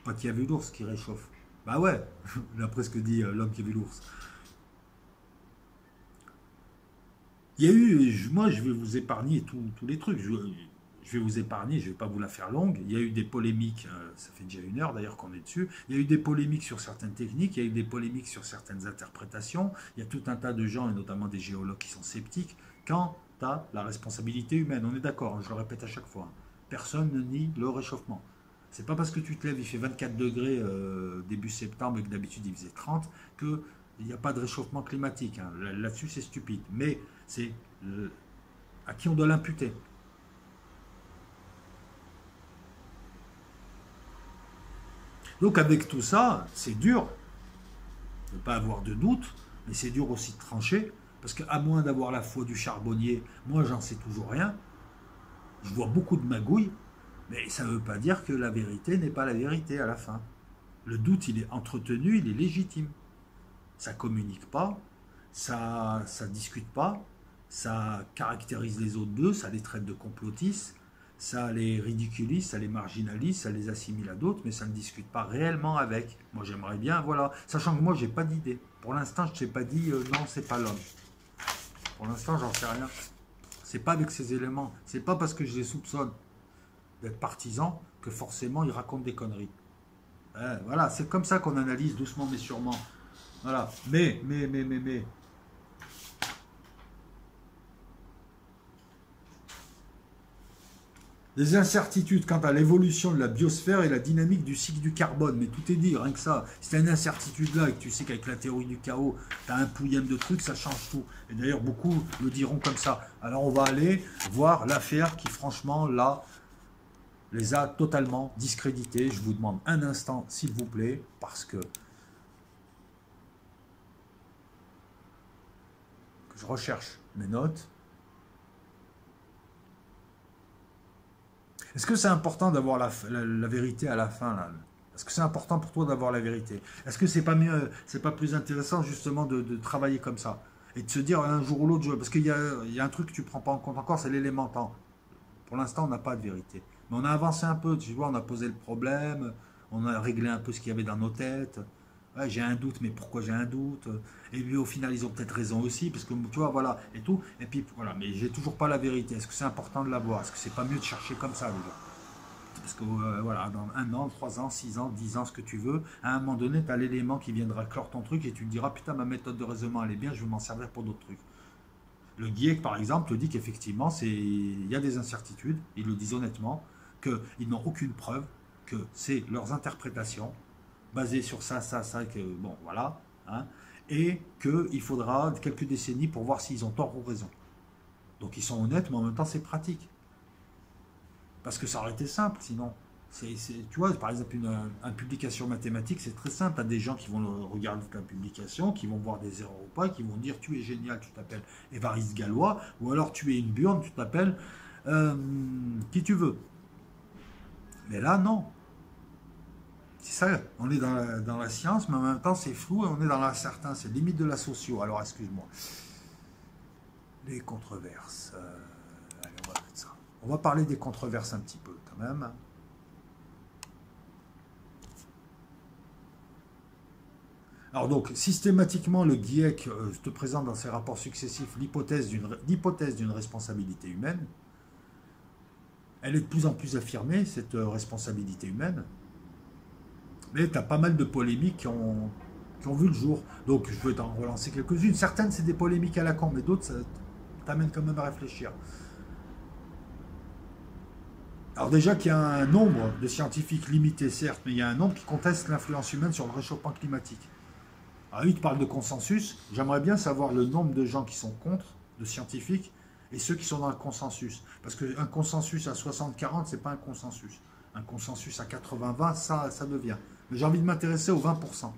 Pas qui a vu l'ours qui réchauffe. Bah ouais, d'après ce que dit l'homme qui a vu l'ours. Il y a eu, moi je vais vous épargner tous les trucs. je vais vous épargner, je ne vais pas vous la faire longue. Il y a eu des polémiques, ça fait déjà 1 heure d'ailleurs qu'on est dessus. Il y a eu des polémiques sur certaines techniques, il y a eu des polémiques sur certaines interprétations. Il y a tout un tas de gens, et notamment des géologues, qui sont sceptiques quant à la responsabilité humaine. On est d'accord, hein, je le répète à chaque fois. Personne ne nie le réchauffement. C'est pas parce que tu te lèves, il fait 24 degrés début septembre et que d'habitude il faisait 30 qu'il n'y a pas de réchauffement climatique. Hein. Là-dessus, c'est stupide. Mais c'est à qui on doit l'imputer. Donc avec tout ça, c'est dur de ne pas avoir de doute, mais c'est dur aussi de trancher, parce qu'à moins d'avoir la foi du charbonnier, moi j'en sais toujours rien, je vois beaucoup de magouilles, mais ça ne veut pas dire que la vérité n'est pas la vérité à la fin. Le doute, il est entretenu, il est légitime. Ça ne communique pas, ça ne discute pas, ça caractérise les autres d'eux, ça les traite de complotistes, ça les ridiculise, ça les marginalise, ça les assimile à d'autres, mais ça ne discute pas réellement avec. Moi j'aimerais bien, voilà, sachant que moi j'ai pas d'idée. Pour l'instant je ne t'ai pas dit non, c'est pas l'homme. Pour l'instant j'en sais rien. C'est pas avec ces éléments, c'est pas parce que je les soupçonne d'être partisans que forcément ils racontent des conneries. Voilà, c'est comme ça qu'on analyse doucement mais sûrement. Voilà, mais. Des incertitudes quant à l'évolution de la biosphère et la dynamique du cycle du carbone. Mais tout est dit, rien que ça. Si tu as une incertitude là et que tu sais qu'avec la théorie du chaos, tu as un pouillème de trucs, ça change tout. Et d'ailleurs, beaucoup le diront comme ça. Alors on va aller voir l'affaire qui, franchement, là, les a totalement discrédités. Je vous demande un instant, s'il vous plaît, parce que je recherche mes notes. Est-ce que c'est important d'avoir la vérité à la fin là? Est-ce que c'est important pour toi d'avoir la vérité? Est-ce que c'est pas mieux, c'est pas plus intéressant justement de travailler comme ça et de se dire un jour ou l'autre, parce qu'il y a un truc que tu prends pas en compte encore, c'est l'élément temps. Pour l'instant, on n'a pas de vérité, mais on a avancé un peu. Tu vois, on a posé le problème, on a réglé un peu ce qu'il y avait dans nos têtes. Ouais, j'ai un doute, mais pourquoi j'ai un doute? Et puis au final, ils ont peut-être raison aussi, parce que tu vois, voilà, et tout. Et puis voilà, mais j'ai toujours pas la vérité. Est-ce que c'est important de l'avoir? Est-ce que c'est pas mieux de chercher comme ça déjà? Parce que voilà, dans 1 an, 3 ans, 6 ans, 10 ans, ce que tu veux, à un moment donné, tu as l'élément qui viendra clore ton truc et tu te diras, putain, ma méthode de raisonnement, elle est bien, je vais m'en servir pour d'autres trucs. Le GIEC, par exemple, te dit qu'effectivement, il y a des incertitudes, ils le disent honnêtement, qu'ils n'ont aucune preuve, que c'est leurs interprétations, basées sur ça, que bon, voilà, hein, et qu'il faudra quelques décennies pour voir s'ils ont tort ou raison. Donc ils sont honnêtes, mais en même temps, c'est pratique. Parce que ça aurait été simple, sinon. Tu vois, par exemple, une publication mathématique, c'est très simple. Tu as des gens qui vont regarder ta publication, qui vont voir des erreurs ou pas, qui vont dire tu es génial, tu t'appelles Évariste Galois, ou alors tu es une burne, tu t'appelles qui tu veux. Mais là, non. C'est ça, on est dans la science, mais en même temps, c'est flou et on est dans l'incertain. C'est limite de la socio. Alors, excuse-moi. Les controverses. Allez, on va mettre ça. On va parler des controverses un petit peu, quand même. Alors donc, systématiquement, le GIEC te présente dans ses rapports successifs l'hypothèse d'une responsabilité humaine. Elle est de plus en plus affirmée, cette responsabilité humaine. Mais tu as pas mal de polémiques qui ont vu le jour. Donc, je vais t'en relancer quelques-unes. Certaines, c'est des polémiques à la con, mais d'autres, ça t'amène quand même à réfléchir. Alors déjà qu'il y a un nombre de scientifiques limité, certes, mais il y a un nombre qui conteste l'influence humaine sur le réchauffement climatique. Alors, lui, tu parles de consensus. J'aimerais bien savoir le nombre de gens qui sont contre, de scientifiques, et ceux qui sont dans le consensus. Parce qu'un consensus à 60-40, c'est pas un consensus. Un consensus à 80-20, ça devient. Mais j'ai envie de m'intéresser aux 20%.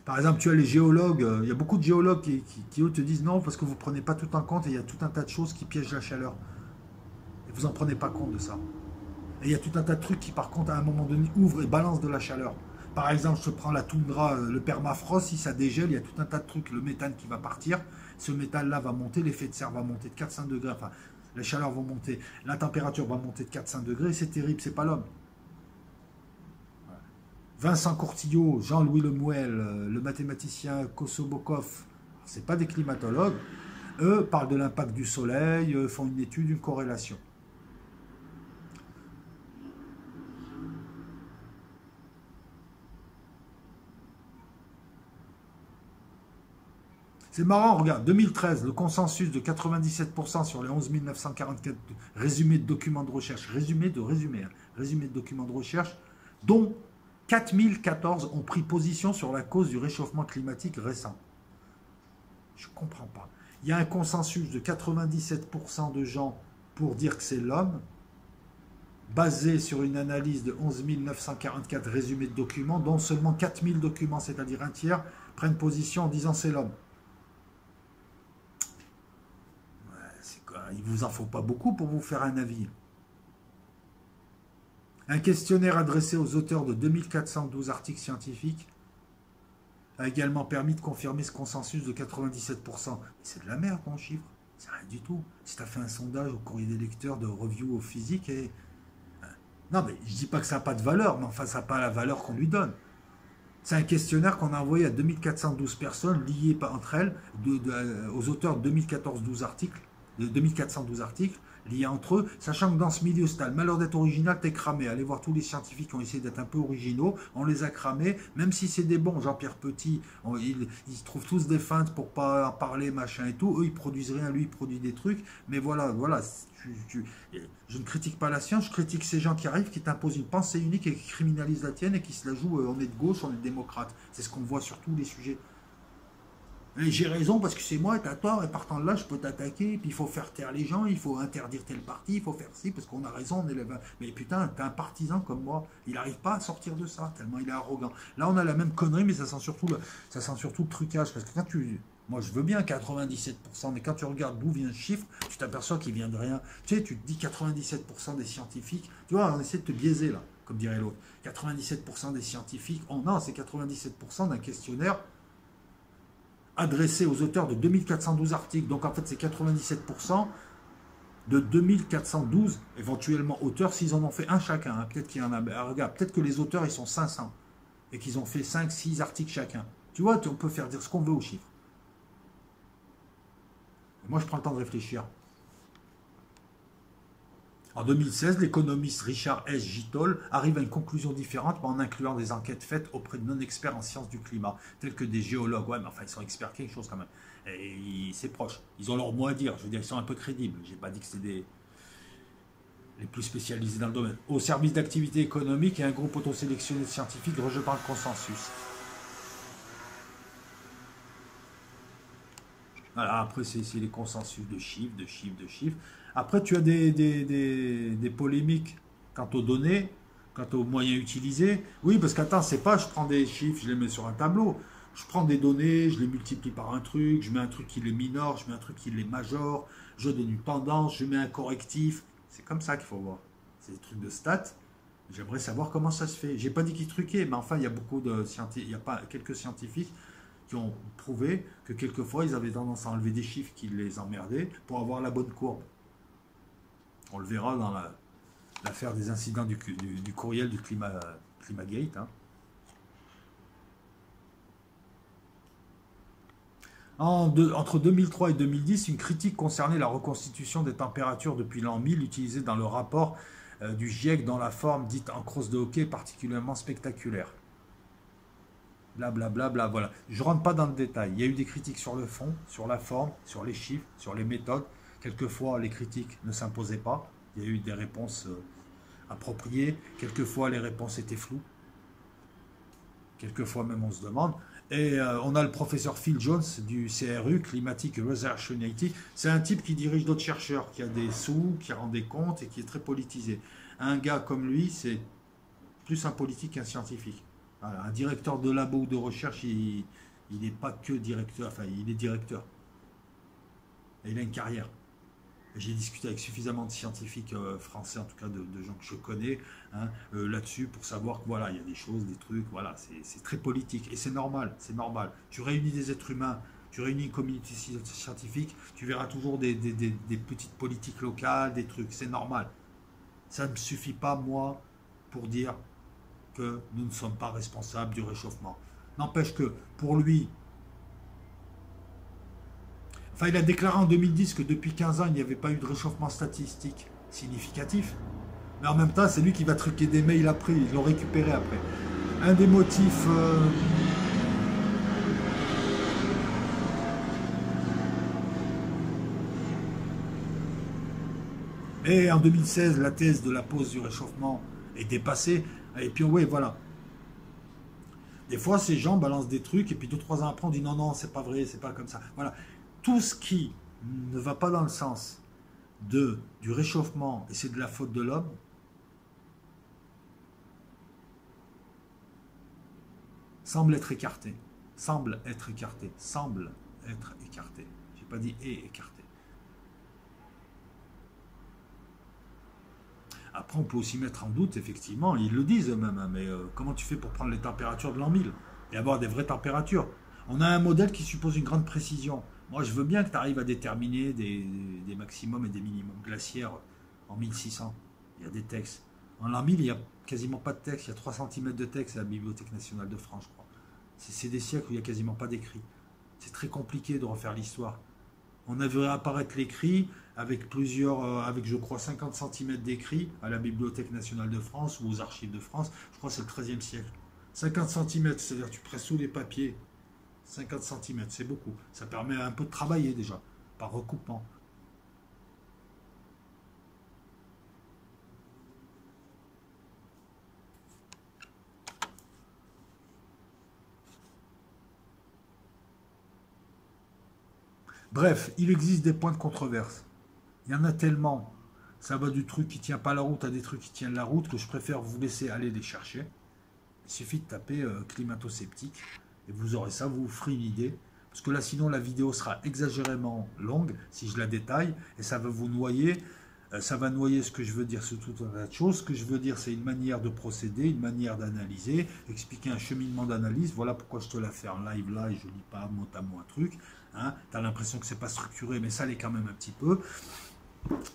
Par exemple, tu as les géologues, il y a beaucoup de géologues qui eux, te disent non, parce que vous ne prenez pas tout en compte, et il y a tout un tas de choses qui piègent la chaleur. Et vous n'en prenez pas compte de ça. Et il y a tout un tas de trucs qui, par contre, à un moment donné, ouvrent et balancent de la chaleur. Par exemple, je prends la toundra, le permafrost, si ça dégèle, il y a tout un tas de trucs, le méthane qui va partir, ce méthane-là va monter, l'effet de serre va monter de 4-5 degrés, enfin, les chaleurs vont monter, la température va monter de 4-5 degrés, c'est terrible, c'est pas l'homme. Vincent Courtillot, Jean-Louis Lemouel, le mathématicien Kosobokov, c'est pas des climatologues, Eux parlent de l'impact du soleil, font une étude, une corrélation. C'est marrant, regarde, 2013, le consensus de 97% sur les 11 944 résumés de documents de recherche, résumé de documents de recherche, dont 4014 ont pris position sur la cause du réchauffement climatique récent. Je ne comprends pas. Il y a un consensus de 97% de gens pour dire que c'est l'homme, basé sur une analyse de 11 944 résumés de documents, dont seulement 4000 documents, c'est-à-dire un tiers, prennent position en disant c'est l'homme. Il ne vous en faut pas beaucoup pour vous faire un avis. Un questionnaire adressé aux auteurs de 2412 articles scientifiques a également permis de confirmer ce consensus de 97%. C'est de la merde, mon chiffre. C'est rien du tout. Si tu as fait un sondage au courrier des lecteurs de review au physique, et... non, mais je ne dis pas que ça n'a pas de valeur, mais enfin, ça n'a pas la valeur qu'on lui donne. C'est un questionnaire qu'on a envoyé à 2412 personnes liées entre elles, aux auteurs de 2014-12 articles, de 2412 articles, liés entre eux, sachant que dans ce milieu, si t'as le malheur d'être original, t'es cramé. Allez voir tous les scientifiques qui ont essayé d'être un peu originaux, on les a cramés, même si c'est des bons, Jean-Pierre Petit, ils trouvent tous des feintes pour pas en parler, machin et tout, eux ils produisent rien, lui il produit des trucs, mais voilà, je ne critique pas la science, je critique ces gens qui arrivent, qui t'imposent une pensée unique et qui criminalisent la tienne et qui se la jouent, on est de gauche, on est démocrate. C'est ce qu'on voit sur tous les sujets. Et j'ai raison parce que c'est moi, t'as tort, et partant de là, je peux t'attaquer, puis il faut faire taire les gens, il faut interdire tel parti, il faut faire ci, parce qu'on a raison, on est mais putain, t'es un partisan comme moi, il n'arrive pas à sortir de ça, tellement il est arrogant. Là, on a la même connerie, mais ça sent surtout le trucage, parce que quand moi, je veux bien 97%, mais quand tu regardes d'où vient le chiffre, tu t'aperçois qu'il vient de rien. Tu sais, tu te dis 97% des scientifiques, tu vois, on essaie de te biaiser, là, comme dirait l'autre. 97% des scientifiques, oh non, c'est 97% d'un questionnaire adressé aux auteurs de 2412 articles. Donc en fait, c'est 97% de 2412 éventuellement auteurs s'ils en ont fait un chacun. Hein. Peut-être qu'il y en a. Regarde, peut-être que les auteurs ils sont 500 et qu'ils ont fait 5-6 articles chacun. Tu vois, on peut faire dire ce qu'on veut aux chiffres. Et moi, je prends le temps de réfléchir. En 2016, l'économiste Richard S. Gitol arrive à une conclusion différente en incluant des enquêtes faites auprès de non-experts en sciences du climat, tels que des géologues. Ouais, mais enfin, ils sont experts quelque chose quand même. Et c'est proche. Ils ont leur mot à dire. Je veux dire, ils sont un peu crédibles. J'ai pas dit que c'était les plus spécialisés dans le domaine. Au service d'activité économique et un groupe auto-sélectionné de scientifiques rejetant le consensus. Voilà, après, c'est les consensus de chiffres, de chiffres, de chiffres. Après, tu as des polémiques quant aux données, quant aux moyens utilisés. Oui, parce qu'attends, c'est pas je prends des chiffres, je les mets sur un tableau. Je prends des données, je les multiplie par un truc, je mets un truc qui les minore, je mets un truc qui les majore, je donne une tendance, je mets un correctif. C'est comme ça qu'il faut voir. C'est des trucs de stats. J'aimerais savoir comment ça se fait. J'ai pas dit qu'ils truquaient, mais enfin, il y a beaucoup de scientifiques, il y a pas quelques scientifiques qui ont prouvé que quelquefois ils avaient tendance à enlever des chiffres qui les emmerdaient pour avoir la bonne courbe. On le verra dans l'affaire des incidents du courriel du Climagate. Hein. Entre 2003 et 2010, une critique concernait la reconstitution des températures depuis l'an 1000 utilisée dans le rapport du GIEC dans la forme dite en crosse de hockey particulièrement spectaculaire. Blablabla, bla, bla, voilà. Je ne rentre pas dans le détail. Il y a eu des critiques sur le fond, sur la forme, sur les chiffres, sur les méthodes. Quelquefois, les critiques ne s'imposaient pas. Il y a eu des réponses appropriées. Quelquefois, les réponses étaient floues. Quelquefois, même, on se demande. Et on a le professeur Phil Jones du CRU, Climatic Research Unity. C'est un type qui dirige d'autres chercheurs, qui a des sous, qui rend des comptes et qui est très politisé. Un gars comme lui, c'est plus un politique qu'un scientifique. Voilà, un directeur de labo ou de recherche, il n'est pas que directeur, enfin, il est directeur. Et il a une carrière. J'ai discuté avec suffisamment de scientifiques français, en tout cas de gens que je connais, hein, là-dessus, pour savoir que voilà, il y a des choses, des trucs, voilà, c'est très politique. Et c'est normal, c'est normal. Tu réunis des êtres humains, tu réunis une communauté scientifique, tu verras toujours des petites politiques locales, des trucs, c'est normal. Ça ne me suffit pas, moi, pour dire que nous ne sommes pas responsables du réchauffement. N'empêche que, pour lui, Enfin, il a déclaré en 2010 que depuis 15 ans, il n'y avait pas eu de réchauffement statistique significatif. Mais en même temps, c'est lui qui va truquer des mails après, ils l'ont récupéré après. Un des motifs... Et en 2016, la thèse de la pause du réchauffement est dépassée. Et puis, oui, voilà. Des fois, ces gens balancent des trucs, et puis 2 3 ans après, on dit non, non, c'est pas vrai, c'est pas comme ça. Voilà. Tout ce qui ne va pas dans le sens du réchauffement, et c'est de la faute de l'homme, semble être écarté. Semble être écarté. Semble être écarté. J'ai pas dit est écarté. Après, on peut aussi mettre en doute, effectivement, ils le disent eux-mêmes, hein, mais comment tu fais pour prendre les températures de l'an 1000 et avoir des vraies températures? On a un modèle qui suppose une grande précision. Moi, je veux bien que tu arrives à déterminer des maximums et des minimums glaciaires en 1600. Il y a des textes. En l'an 1000, il n'y a quasiment pas de texte. Il y a 3 cm de texte à la Bibliothèque nationale de France, je crois. C'est des siècles où il n'y a quasiment pas d'écrit. C'est très compliqué de refaire l'histoire. On a vu apparaître l'écrit avec avec je crois 50 cm d'écrit à la Bibliothèque nationale de France ou aux archives de France. Je crois que c'est le XIIIe siècle. 50 cm, c'est-à-dire tu presses sous les papiers. 50 cm, c'est beaucoup. Ça permet un peu de travailler déjà, par recoupement. Bref, il existe des points de controverse. Il y en a tellement. Ça va du truc qui tient pas la route à des trucs qui tiennent la route que je préfère vous laisser aller les chercher. Il suffit de taper climato-sceptique et vous aurez ça, vous vous ferez une idée. Parce que là, sinon, la vidéo sera exagérément longue si je la détaille et ça va vous noyer. Ça va noyer ce que je veux dire sur tout un tas de choses. Ce que je veux dire, c'est une manière de procéder, une manière d'analyser, expliquer un cheminement d'analyse. Voilà pourquoi je te la fais en live là et je ne lis pas mot à mot un truc. Hein. Tu as l'impression que c'est pas structuré, mais ça l'est quand même un petit peu.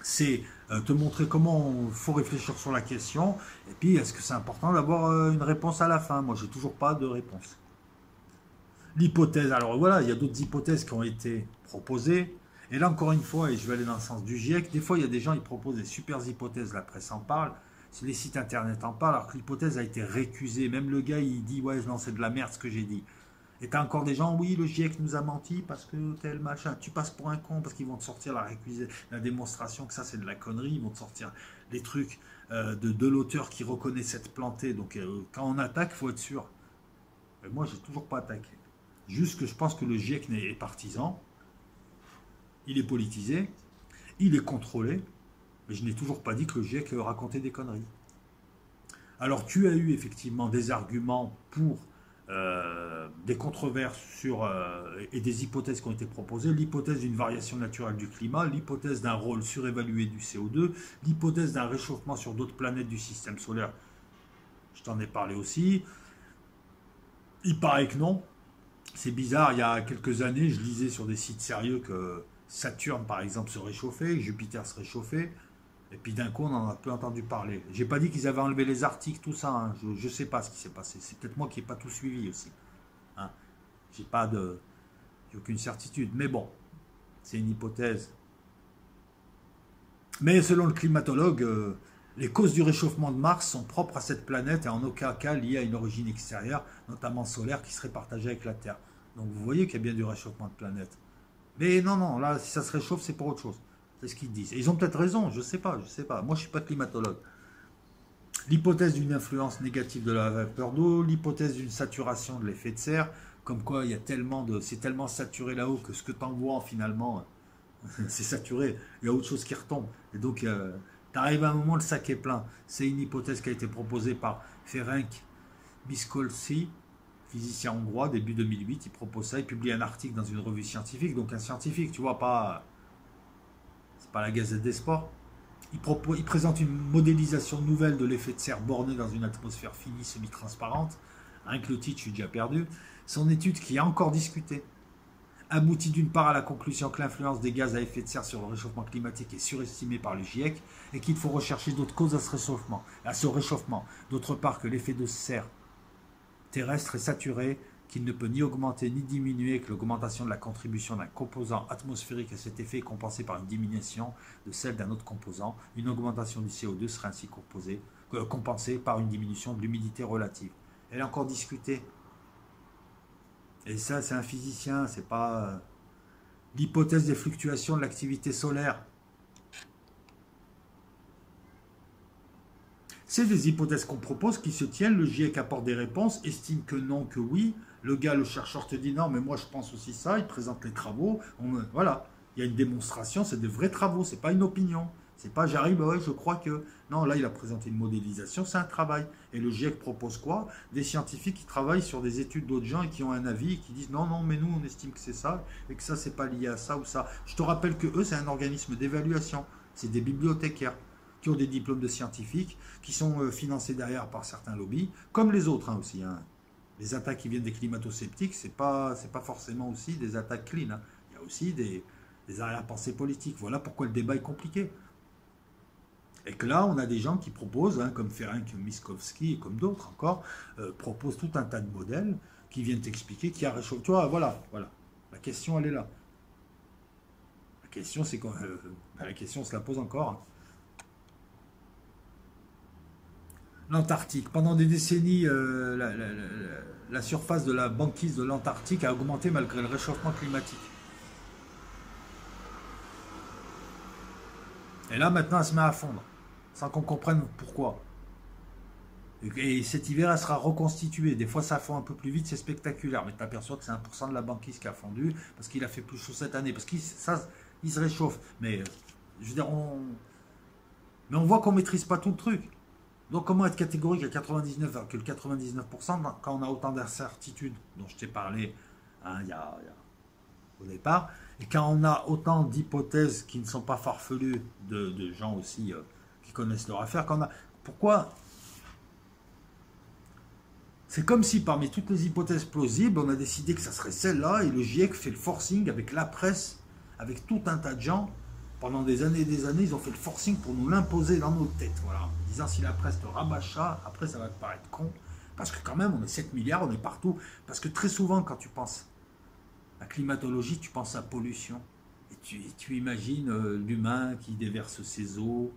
C'est te montrer comment il faut réfléchir sur la question. Et puis, est-ce que c'est important d'avoir une réponse à la fin? Moi, j'ai toujours pas de réponse. L'hypothèse, alors voilà, il y a d'autres hypothèses qui ont été proposées. Et là, encore une fois, et je vais aller dans le sens du GIEC, des fois, il y a des gens qui proposent des super hypothèses, la presse en parle, les sites internet en parlent, alors que l'hypothèse a été récusée. Même le gars, il dit, ouais, non, c'est de la merde ce que j'ai dit. Et t'as encore des gens, oui, le GIEC nous a menti parce que tel machin. Tu passes pour un con parce qu'ils vont te sortir la démonstration que ça, c'est de la connerie. Ils vont te sortir les trucs de l'auteur qui reconnaît s'être planté. Donc, quand on attaque, il faut être sûr. Mais moi, j'ai toujours pas attaqué. Juste que je pense que le GIEC est partisan. Il est politisé. Il est contrôlé. Mais je n'ai toujours pas dit que le GIEC racontait des conneries. Alors, tu as eu effectivement des arguments pour des controverses et des hypothèses qui ont été proposées, l'hypothèse d'une variation naturelle du climat, l'hypothèse d'un rôle surévalué du CO2, l'hypothèse d'un réchauffement sur d'autres planètes du système solaire, je t'en ai parlé aussi. Il paraît que non. C'est bizarre, il y a quelques années, je lisais sur des sites sérieux que Saturne, par exemple, se réchauffait, que Jupiter se réchauffait. Et puis d'un coup, on en a peu entendu parler. J'ai pas dit qu'ils avaient enlevé les articles, tout ça. Hein. Je sais pas ce qui s'est passé. C'est peut-être moi qui n'ai pas tout suivi aussi. Hein. J'ai aucune certitude. Mais bon, c'est une hypothèse. Mais selon le climatologue, les causes du réchauffement de Mars sont propres à cette planète et en aucun cas liées à une origine extérieure, notamment solaire, qui serait partagée avec la Terre. Donc vous voyez qu'il y a bien du réchauffement de planète. Mais non, non, là, si ça se réchauffe, c'est pour autre chose. C'est ce qu'ils disent. Et ils ont peut-être raison, je sais pas. Moi, je ne suis pas climatologue. L'hypothèse d'une influence négative de la vapeur d'eau, l'hypothèse d'une saturation de l'effet de serre, comme quoi c'est tellement saturé là-haut que ce que tu envoies finalement, c'est saturé. Il y a autre chose qui retombe. Et donc, tu arrives à un moment, le sac est plein. C'est une hypothèse qui a été proposée par Ferenc Miskolci, physicien hongrois, début 2008. Il propose ça, il publie un article dans une revue scientifique. Donc, un scientifique, tu vois, pas la Gazette des Sports. Il présente une modélisation nouvelle de l'effet de serre borné dans une atmosphère finie semi-transparente. Rien que le titre, je suis déjà perdu. Son étude, qui est encore discutée, aboutit d'une part à la conclusion que l'influence des gaz à effet de serre sur le réchauffement climatique est surestimée par le GIEC et qu'il faut rechercher d'autres causes à ce réchauffement. D'autre part que l'effet de serre terrestre est saturé qu'il ne peut ni augmenter ni diminuer que l'augmentation de la contribution d'un composant atmosphérique à cet effet est compensée par une diminution de celle d'un autre composant. Une augmentation du CO2 serait ainsi compensée par une diminution de l'humidité relative. Elle est encore discutée. Et ça, c'est un physicien, c'est pas l'hypothèse des fluctuations de l'activité solaire. C'est des hypothèses qu'on propose qui se tiennent. Le GIEC apporte des réponses, estime que non, que oui. Le gars, le chercheur, te dit non, mais moi je pense aussi ça. Il présente les travaux. Voilà, il y a une démonstration, c'est de vrais travaux, c'est pas une opinion. C'est pas j'arrive, ouais, je crois que. Non, là, il a présenté une modélisation, c'est un travail. Et le GIEC propose quoi? Des scientifiques qui travaillent sur des études d'autres gens et qui ont un avis et qui disent non, non, mais nous, on estime que c'est ça et que ça, c'est pas lié à ça ou ça. Je te rappelle que eux, c'est un organisme d'évaluation. C'est des bibliothécaires qui ont des diplômes de scientifiques, qui sont financés derrière par certains lobbies, comme les autres aussi. Hein. Les attaques qui viennent des climato-sceptiques, c'est pas forcément aussi des attaques clean. Hein. Il y a aussi des arrière-pensées politiques. Voilà pourquoi le débat est compliqué. Et que là, on a des gens qui proposent, hein, comme Ferenc Miskovsky et comme d'autres encore, proposent tout un tas de modèles qui viennent t'expliquer qu'il y a réchauffement. Tu vois, voilà. La question, elle est là. La question, c'est quand la question, on se la pose encore. Hein. L'Antarctique. Pendant des décennies, la surface de la banquise de l'Antarctique a augmenté malgré le réchauffement climatique. Et là, maintenant, elle se met à fondre, sans qu'on comprenne pourquoi. Et cet hiver, elle sera reconstituée. Des fois, ça fond un peu plus vite, c'est spectaculaire. Mais tu t'aperçois que c'est 1% de la banquise qui a fondu, parce qu'il a fait plus chaud cette année, parce qu'il se réchauffe. Mais, je veux dire, mais on voit qu'on ne maîtrise pas tout le truc. Donc comment être catégorique à 99,99% quand on a autant d'incertitudes dont je t'ai parlé hein, au départ, et quand on a autant d'hypothèses qui ne sont pas farfelues de gens aussi qui connaissent leur affaire, pourquoi? C'est comme si parmi toutes les hypothèses plausibles, on a décidé que ça serait celle-là, et le GIEC fait le forcing avec la presse, avec tout un tas de gens. Pendant des années et des années, ils ont fait le forcing pour nous l'imposer dans nos têtes. Voilà, en disant si la presse te rabâche ça, après ça va te paraître con. Parce que quand même, on est 7 milliards, on est partout. Parce que très souvent, quand tu penses à climatologie, tu penses à pollution. Et tu imagines l'humain qui déverse ses eaux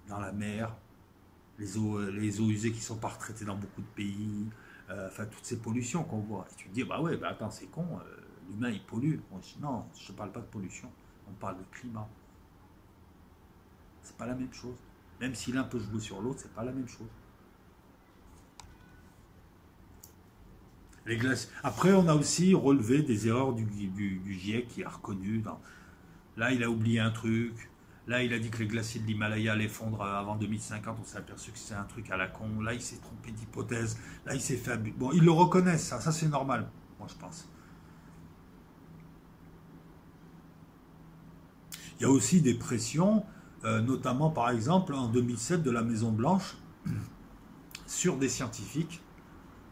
dans la mer, les eaux usées qui ne sont pas retraitées dans beaucoup de pays, enfin toutes ces pollutions qu'on voit. Et tu te dis, bah ouais, bah attends, c'est con, l'humain il pollue. Bon, non, je ne parle pas de pollution. On parle de climat. C'est pas la même chose. Même si l'un peut jouer sur l'autre, c'est pas la même chose. Les glaces. Après, on a aussi relevé des erreurs du GIEC qui a reconnu. Là, il a oublié un truc. Là, il a dit que les glaciers de l'Himalaya allaient fondre avant 2050. On s'est aperçu que c'est un truc à la con. Là, il s'est trompé d'hypothèse. Là, il s'est fait abuser. Bon, ils le reconnaissent, ça c'est normal, moi je pense. Il y a aussi des pressions, notamment par exemple en 2007 de la Maison Blanche, sur des scientifiques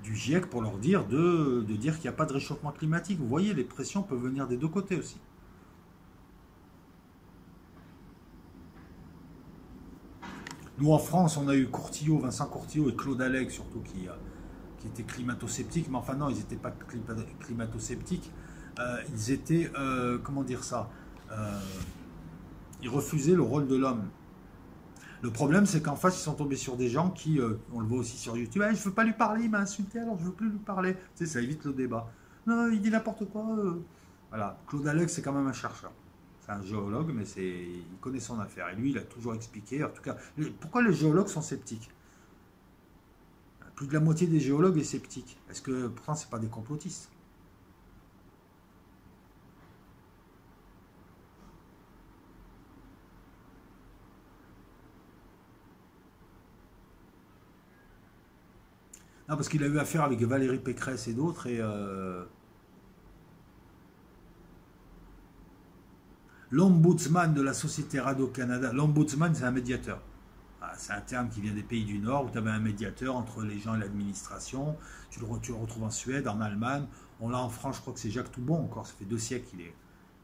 du GIEC pour leur dire de dire qu'il n'y a pas de réchauffement climatique. Vous voyez, les pressions peuvent venir des deux côtés aussi. Nous en France, on a eu Courtillot, Vincent Courtillot et Claude Allègre surtout qui étaient climato-sceptiques, mais enfin non, ils n'étaient pas climato-sceptiques, ils étaient, comment dire ça, ils refusaient le rôle de l'homme. Le problème, c'est qu'en face, ils sont tombés sur des gens qui, on le voit aussi sur YouTube, je ne veux pas lui parler, il m'a insulté, alors je ne veux plus lui parler. Tu sais, ça évite le débat. Non, il dit n'importe quoi. Voilà, Claude Allègre, c'est quand même un chercheur. C'est un géologue, mais il connaît son affaire. Et lui, il a toujours expliqué, en tout cas, pourquoi les géologues sont sceptiques. Plus de la moitié des géologues est sceptique. Est-ce que, pourtant, ce n'est pas des complotistes? Non, parce qu'il a eu affaire avec Valérie Pécresse et d'autres, et l'ombudsman de la société Radio-Canada, l'ombudsman, c'est un médiateur. Ah, c'est un terme qui vient des pays du Nord, où tu avais un médiateur entre les gens et l'administration. Tu le retrouves en Suède, en Allemagne. On l'a en France, je crois que c'est Jacques Toubon encore, ça fait 2 siècles qu'il est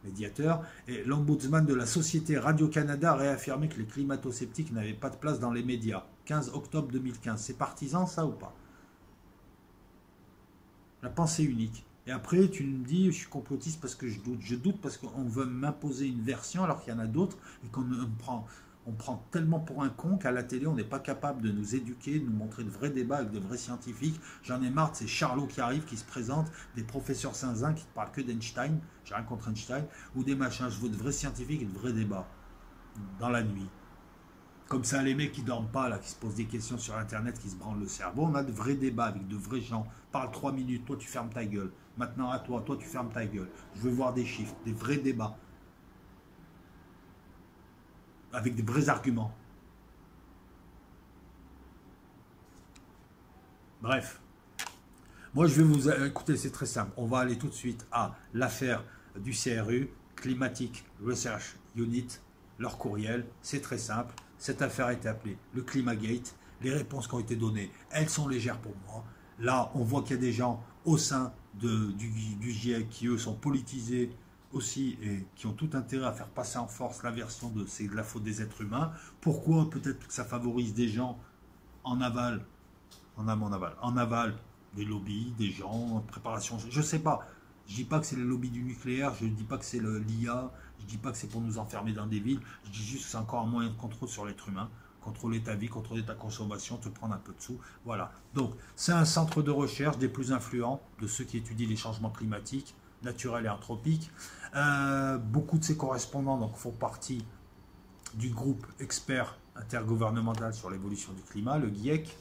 médiateur. Et l'ombudsman de la société Radio-Canada a réaffirmé que les climato-sceptiques n'avaient pas de place dans les médias. 15 octobre 2015. C'est partisan, ça ou pas? La pensée unique. Et après, tu me dis, je suis complotiste parce que je doute. Je doute parce qu'on veut m'imposer une version alors qu'il y en a d'autres et on prend tellement pour un con qu'à la télé, on n'est pas capable de nous éduquer, de nous montrer de vrais débats avec de vrais scientifiques. J'en ai marre de ces charlots qui arrivent, qui se présentent, des professeurs zinzins qui ne parlent que d'Einstein, j'ai rien contre Einstein, ou des machins. Je veux de vrais scientifiques et de vrais débats dans la nuit. Comme ça, les mecs qui dorment pas, là, qui se posent des questions sur Internet, qui se branlent le cerveau, on a de vrais débats avec de vrais gens. Parle 3 minutes, toi tu fermes ta gueule. Maintenant à toi, toi tu fermes ta gueule. Je veux voir des chiffres, des vrais débats, avec des vrais arguments. Bref, moi je vais vous... Écoutez, c'est très simple. On va aller tout de suite à l'affaire du CRU, Climatic Research Unit, leur courriel. C'est très simple. Cette affaire a été appelée le Climagate. Les réponses qui ont été données, elles sont légères pour moi. Là, on voit qu'il y a des gens au sein du GIEC qui, eux, sont politisés aussi et qui ont tout intérêt à faire passer en force la version de c'est de la faute des êtres humains. Pourquoi? Peut-être que ça favorise des gens en aval, en aval, des lobbies, des gens en préparation. Je ne sais pas. Je ne dis pas que c'est le lobby du nucléaire, je ne dis pas que c'est l'IA, je ne dis pas que c'est pour nous enfermer dans des villes, je dis juste que c'est encore un moyen de contrôle sur l'être humain. Contrôler ta vie, contrôler ta consommation, te prendre un peu de sous. Voilà. Donc, c'est un centre de recherche des plus influents, de ceux qui étudient les changements climatiques, naturels et anthropiques. Beaucoup de ces correspondants donc, font partie du groupe expert intergouvernemental sur l'évolution du climat, le GIEC.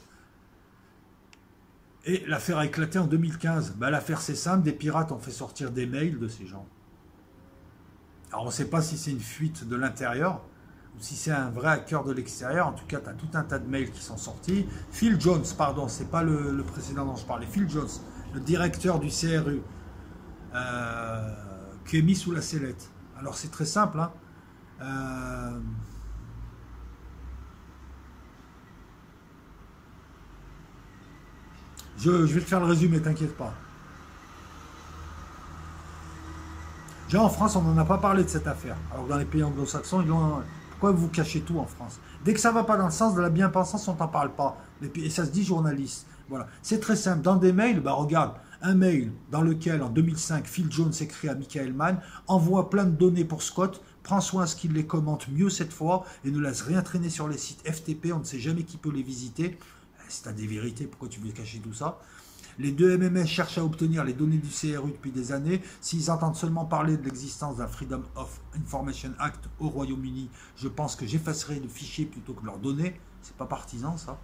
Et l'affaire a éclaté en 2015. Ben, l'affaire, c'est simple, des pirates ont fait sortir des mails de ces gens. Alors, on ne sait pas si c'est une fuite de l'intérieur, ou si c'est un vrai hacker de l'extérieur. En tout cas, tu as tout un tas de mails qui sont sortis. Phil Jones, pardon, c'est pas le précédent dont je parlais, Phil Jones, le directeur du CRU, qui est mis sous la sellette. Alors c'est très simple, hein. Je vais te faire le résumé, t'inquiète pas. Déjà en France, on n'en a pas parlé de cette affaire. Alors que dans les pays anglo-saxons, ils l'ont... Pourquoi vous cachez tout en France? Dès que ça ne va pas dans le sens de la bien-pensance, on ne t'en parle pas. Et ça se dit journaliste. Voilà. C'est très simple. Dans des mails, bah regarde, un mail dans lequel, en 2005, Phil Jones écrit à Michael Mann, envoie plein de données pour Scott, prends soin à ce qu'il les commente mieux cette fois, et ne laisse rien traîner sur les sites FTP, on ne sait jamais qui peut les visiter. Si tu as des vérités, pourquoi tu veux cacher tout ça? Les deux MMS cherchent à obtenir les données du CRU depuis des années. S'ils entendent seulement parler de l'existence d'un Freedom of Information Act au Royaume-Uni, je pense que j'effacerai le fichier plutôt que leur donner. C'est pas partisan, ça.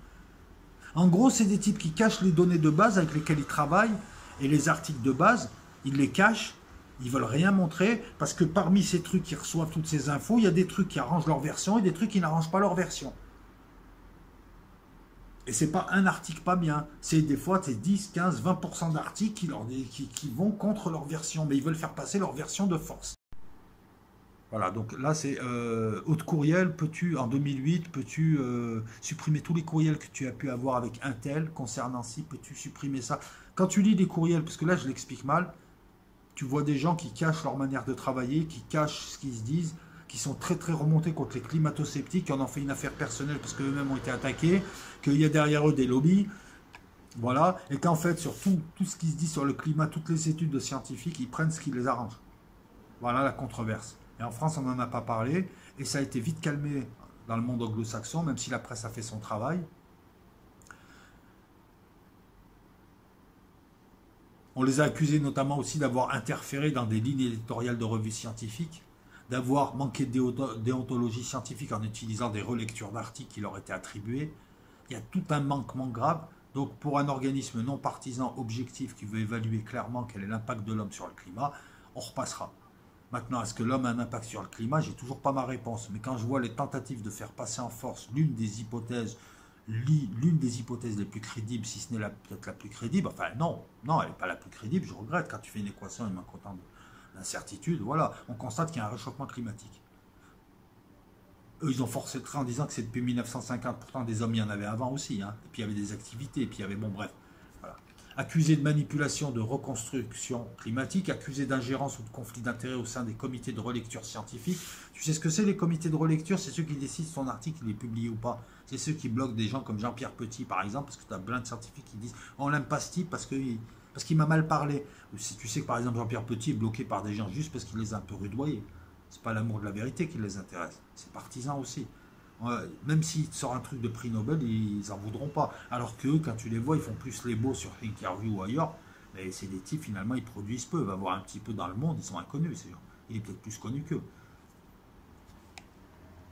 En gros, c'est des types qui cachent les données de base avec lesquelles ils travaillent et les articles de base, ils les cachent. Ils veulent rien montrer parce que parmi ces trucs qui reçoivent toutes ces infos, il y a des trucs qui arrangent leur version et des trucs qui n'arrangent pas leur version. Et c'est pas un article pas bien, c'est des fois c'est 10, 15, 20% d'articles qui vont contre leur version, mais ils veulent faire passer leur version de force. Voilà, donc là c'est haute courriel, peux-tu, en 2008, peux-tu supprimer tous les courriels que tu as pu avoir avec Intel concernant ci, peux-tu supprimer ça? Quand tu lis des courriels, parce que là je l'explique mal, tu vois des gens qui cachent leur manière de travailler, qui cachent ce qu'ils se disent, qui sont très très remontés contre les climato-sceptiques, qui en ont fait une affaire personnelle parce qu'eux-mêmes ont été attaqués, qu'il y a derrière eux des lobbies, voilà, et qu'en fait sur tout ce qui se dit sur le climat, toutes les études de scientifiques, ils prennent ce qui les arrange. Voilà la controverse. Et en France, on n'en a pas parlé, et ça a été vite calmé dans le monde anglo-saxon, même si la presse a fait son travail. On les a accusés notamment aussi d'avoir interféré dans des lignes éditoriales de revues scientifiques, d'avoir manqué de déontologie scientifique en utilisant des relectures d'articles qui leur étaient attribués. Il y a tout un manquement grave. Donc pour un organisme non partisan objectif qui veut évaluer clairement quel est l'impact de l'homme sur le climat, on repassera. Maintenant, est-ce que l'homme a un impact sur le climat? J'ai toujours pas ma réponse. Mais quand je vois les tentatives de faire passer en force l'une des hypothèses les plus crédibles, si ce n'est peut-être la plus crédible, enfin non, elle n'est pas la plus crédible, je regrette, quand tu fais une équation, il manque autant d'incertitudes, voilà, on constate qu'il y a un réchauffement climatique. Eux, ils ont forcé le trait en disant que c'est depuis 1950, pourtant des hommes, il y en avait avant aussi, hein. Et puis il y avait des activités, et puis il y avait, bon bref, voilà. Accusé de manipulation de reconstruction climatique, accusé d'ingérence ou de conflit d'intérêts au sein des comités de relecture scientifique. Tu sais ce que c'est les comités de relecture? C'est ceux qui décident si ton article il est publié ou pas. C'est ceux qui bloquent des gens comme Jean-Pierre Petit par exemple, parce que tu as plein de scientifiques qui disent on n'aime pas ce type parce qu'il parce qu'il m'a mal parlé. Si tu sais que par exemple Jean-Pierre Petit est bloqué par des gens juste parce qu'il les a un peu rudoyés. C'est pas l'amour de la vérité qui les intéresse, c'est partisan aussi. Même s'il sort un truc de prix Nobel, ils en voudront pas. Alors que quand tu les vois, ils font plus les beaux sur Thinkerview ou ailleurs. Mais c'est des types, finalement, ils produisent peu. Va voir un petit peu dans le monde, ils sont inconnus, ces gens. Il est peut-être plus connu qu'eux.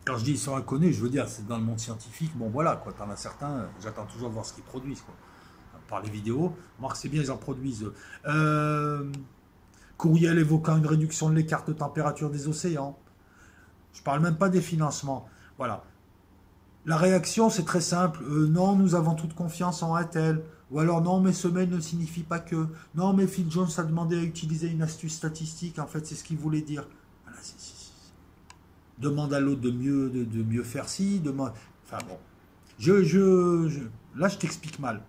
Quand je dis ils sont inconnus, je veux dire, c'est dans le monde scientifique. Bon, voilà, quoi. T'en as certains, j'attends toujours de voir ce qu'ils produisent, quoi. Par les vidéos. Marc, c'est bien, ils en produisent. Courriel évoquant une réduction de l'écart de température des océans. Je parle même pas des financements. Voilà. La réaction, c'est très simple. Non, nous avons toute confiance en Intel. Ou alors, non, mais ce mail ne signifie pas que. Non, mais Phil Jones a demandé à utiliser une astuce statistique. En fait, c'est ce qu'il voulait dire. Voilà, demande à l'autre de mieux faire ci. Demande... Enfin bon. Là, je t'explique mal.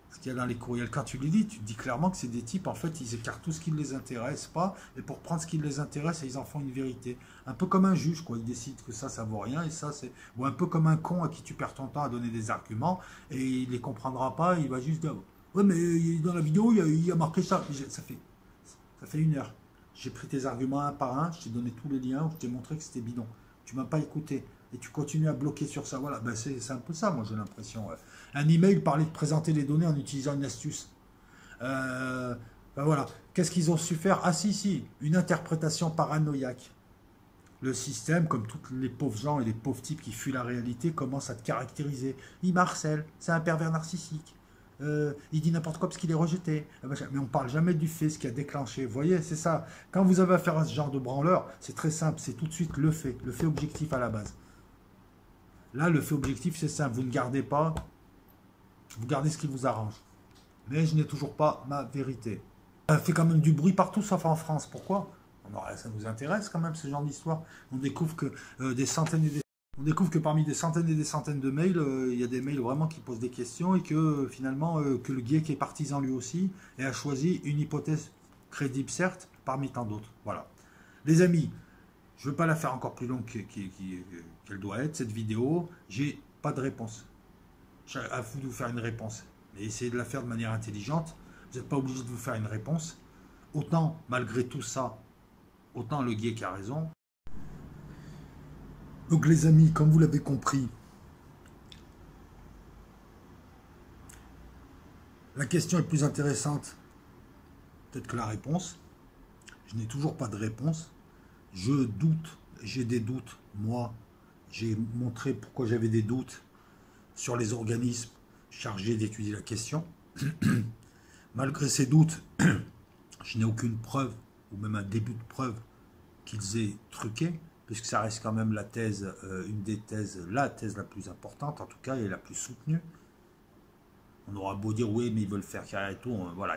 Ce qu'il y a dans les courriels, quand tu les lis, tu te dis clairement que c'est des types, en fait, ils écartent tout ce qui ne les intéresse pas, et pour prendre ce qui les intéresse, ils en font une vérité. Un peu comme un juge, quoi. Ils décident que ça vaut rien, et ça, c'est... Ou un peu comme un con à qui tu perds ton temps à donner des arguments, et il ne les comprendra pas, il va juste dire, ouais, mais dans la vidéo, il y a marqué ça. Ça fait 1 heure. J'ai pris tes arguments un par un, je t'ai donné tous les liens, je t'ai montré que c'était bidon. Tu ne m'as pas écouté. Et tu continues à bloquer sur ça. Voilà, ben c'est un peu ça, moi, j'ai l'impression. Ouais. Un email parlait de présenter les données en utilisant une astuce. Ben voilà. Qu'est-ce qu'ils ont su faire? Ah si, une interprétation paranoïaque. Le système, comme tous les pauvres gens et les pauvres types qui fuient la réalité, commence à te caractériser. Il m'harcèle, c'est un pervers narcissique. Il dit n'importe quoi parce qu'il est rejeté. Mais on ne parle jamais du fait, ce qui a déclenché. Vous voyez, c'est ça. Quand vous avez affaire à ce genre de branleur, c'est très simple. C'est tout de suite le fait objectif à la base. Là, le fait objectif, c'est simple. Vous ne gardez pas, vous gardez ce qui vous arrange. Mais je n'ai toujours pas ma vérité. Ça fait quand même du bruit partout, sauf en France. Pourquoi? Ça nous intéresse quand même, ce genre d'histoire. On découvre que on découvre que parmi des centaines et des centaines de mails, il y a des mails vraiment qui posent des questions et que finalement, que le GIEC est partisan lui aussi et a choisi une hypothèse crédible, certes, parmi tant d'autres. Voilà. Les amis, je ne veux pas la faire encore plus longue qu'elle doit être, cette vidéo. J'ai pas de réponse. À vous de vous faire une réponse. Mais essayez de la faire de manière intelligente. Vous n'êtes pas obligé de vous faire une réponse. Autant, malgré tout ça, autant le GIEC a raison. Donc les amis, comme vous l'avez compris, la question est plus intéressante peut-être que la réponse. Je n'ai toujours pas de réponse. Je doute, j'ai des doutes. Moi, j'ai montré pourquoi j'avais des doutes sur les organismes chargés d'étudier la question. Malgré ces doutes, je n'ai aucune preuve, ou même un début de preuve, qu'ils aient truqué, puisque ça reste quand même la thèse, une des thèses, la thèse la plus importante, en tout cas, et la plus soutenue. On aura beau dire, oui, mais ils veulent faire carrière et tout. Voilà,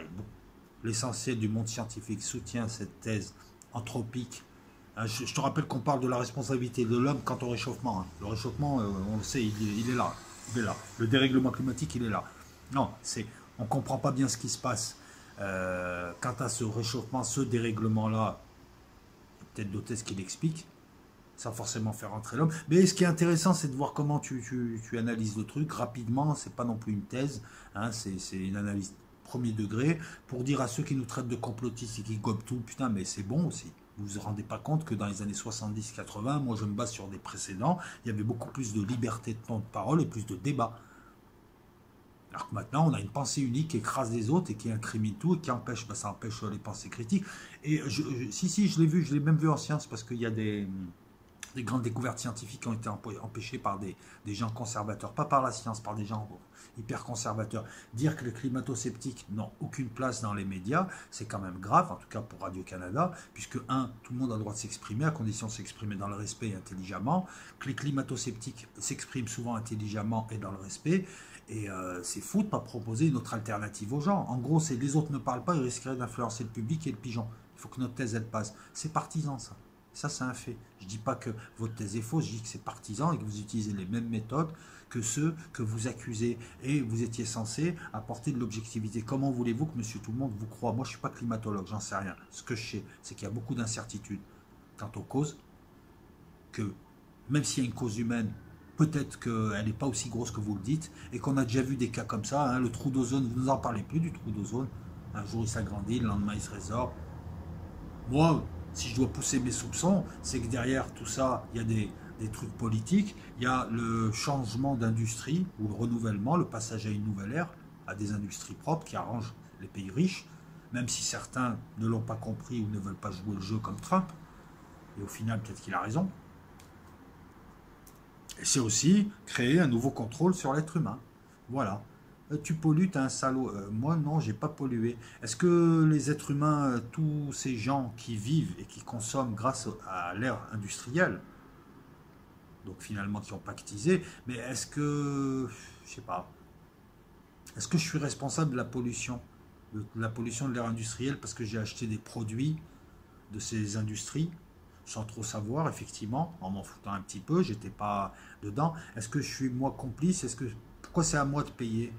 l'essentiel du monde scientifique soutient cette thèse anthropique. Je te rappelle qu'on parle de la responsabilité de l'homme quant au réchauffement. Le réchauffement, on le sait, il est là. Il est là. Le dérèglement climatique, il est là. Non, on ne comprend pas bien ce qui se passe. Quant à ce réchauffement, ce dérèglement-là, peut-être d'autres thèses qui l'expliquent, sans forcément faire entrer l'homme. Mais ce qui est intéressant, c'est de voir comment tu analyses le truc rapidement. C'est pas non plus une thèse, hein, c'est une analyse premier degré pour dire à ceux qui nous traitent de complotistes et qui gobent tout, putain, mais c'est bon aussi. Vous vous rendez pas compte que dans les années 70-80, moi je me base sur des précédents, il y avait beaucoup plus de liberté de temps de parole et plus de débat. Alors que maintenant, on a une pensée unique qui écrase les autres et qui incrimine tout et qui empêche, ça empêche les pensées critiques. Et si, je l'ai vu, je l'ai même vu en science parce qu'il y a des grandes découvertes scientifiques qui ont été empêchées par des gens conservateurs, pas par la science, par des gens hyper conservateurs. Dire que les climato-sceptiques n'ont aucune place dans les médias, c'est quand même grave, en tout cas pour Radio-Canada, puisque, tout le monde a le droit de s'exprimer, à condition de s'exprimer dans le respect et intelligemment, que les climato-sceptiques s'expriment souvent intelligemment et dans le respect, et c'est fou de ne pas proposer une autre alternative aux gens. En gros, c'est les autres ne parlent pas, ils risqueraient d'influencer le public et le pigeon. Il faut que notre thèse, elle passe. C'est partisan, ça. Ça, c'est un fait. Je ne dis pas que votre thèse est fausse, je dis que c'est partisan et que vous utilisez les mêmes méthodes que ceux que vous accusez. Et vous étiez censé apporter de l'objectivité. Comment voulez-vous que monsieur tout le monde vous croit? Moi, je ne suis pas climatologue, j'en sais rien. Ce que je sais, c'est qu'il y a beaucoup d'incertitudes quant aux causes, que même s'il y a une cause humaine, peut-être qu'elle n'est pas aussi grosse que vous le dites, et qu'on a déjà vu des cas comme ça, hein, le trou d'ozone, vous ne nous en parlez plus du trou d'ozone. Un jour, il s'agrandit, le lendemain, il se résorbe. Moi, si je dois pousser mes soupçons, c'est que derrière tout ça, il y a des trucs politiques, il y a le changement d'industrie ou le renouvellement, le passage à une nouvelle ère, à des industries propres qui arrangent les pays riches, même si certains ne l'ont pas compris ou ne veulent pas jouer le jeu comme Trump. Et au final, peut-être qu'il a raison. Et c'est aussi créer un nouveau contrôle sur l'être humain. Voilà. Tu pollues, t'es un salaud. Moi, non, j'ai pas pollué. Est-ce que les êtres humains, tous ces gens qui vivent et qui consomment grâce à l'ère industrielle, donc finalement qui ont pactisé, mais est-ce que, je sais pas, est-ce que je suis responsable de la pollution de l'ère industrielle parce que j'ai acheté des produits de ces industries sans trop savoir, effectivement, en m'en foutant un petit peu, j'étais pas dedans. Est-ce que je suis moi complice? Pourquoi c'est à moi de payer?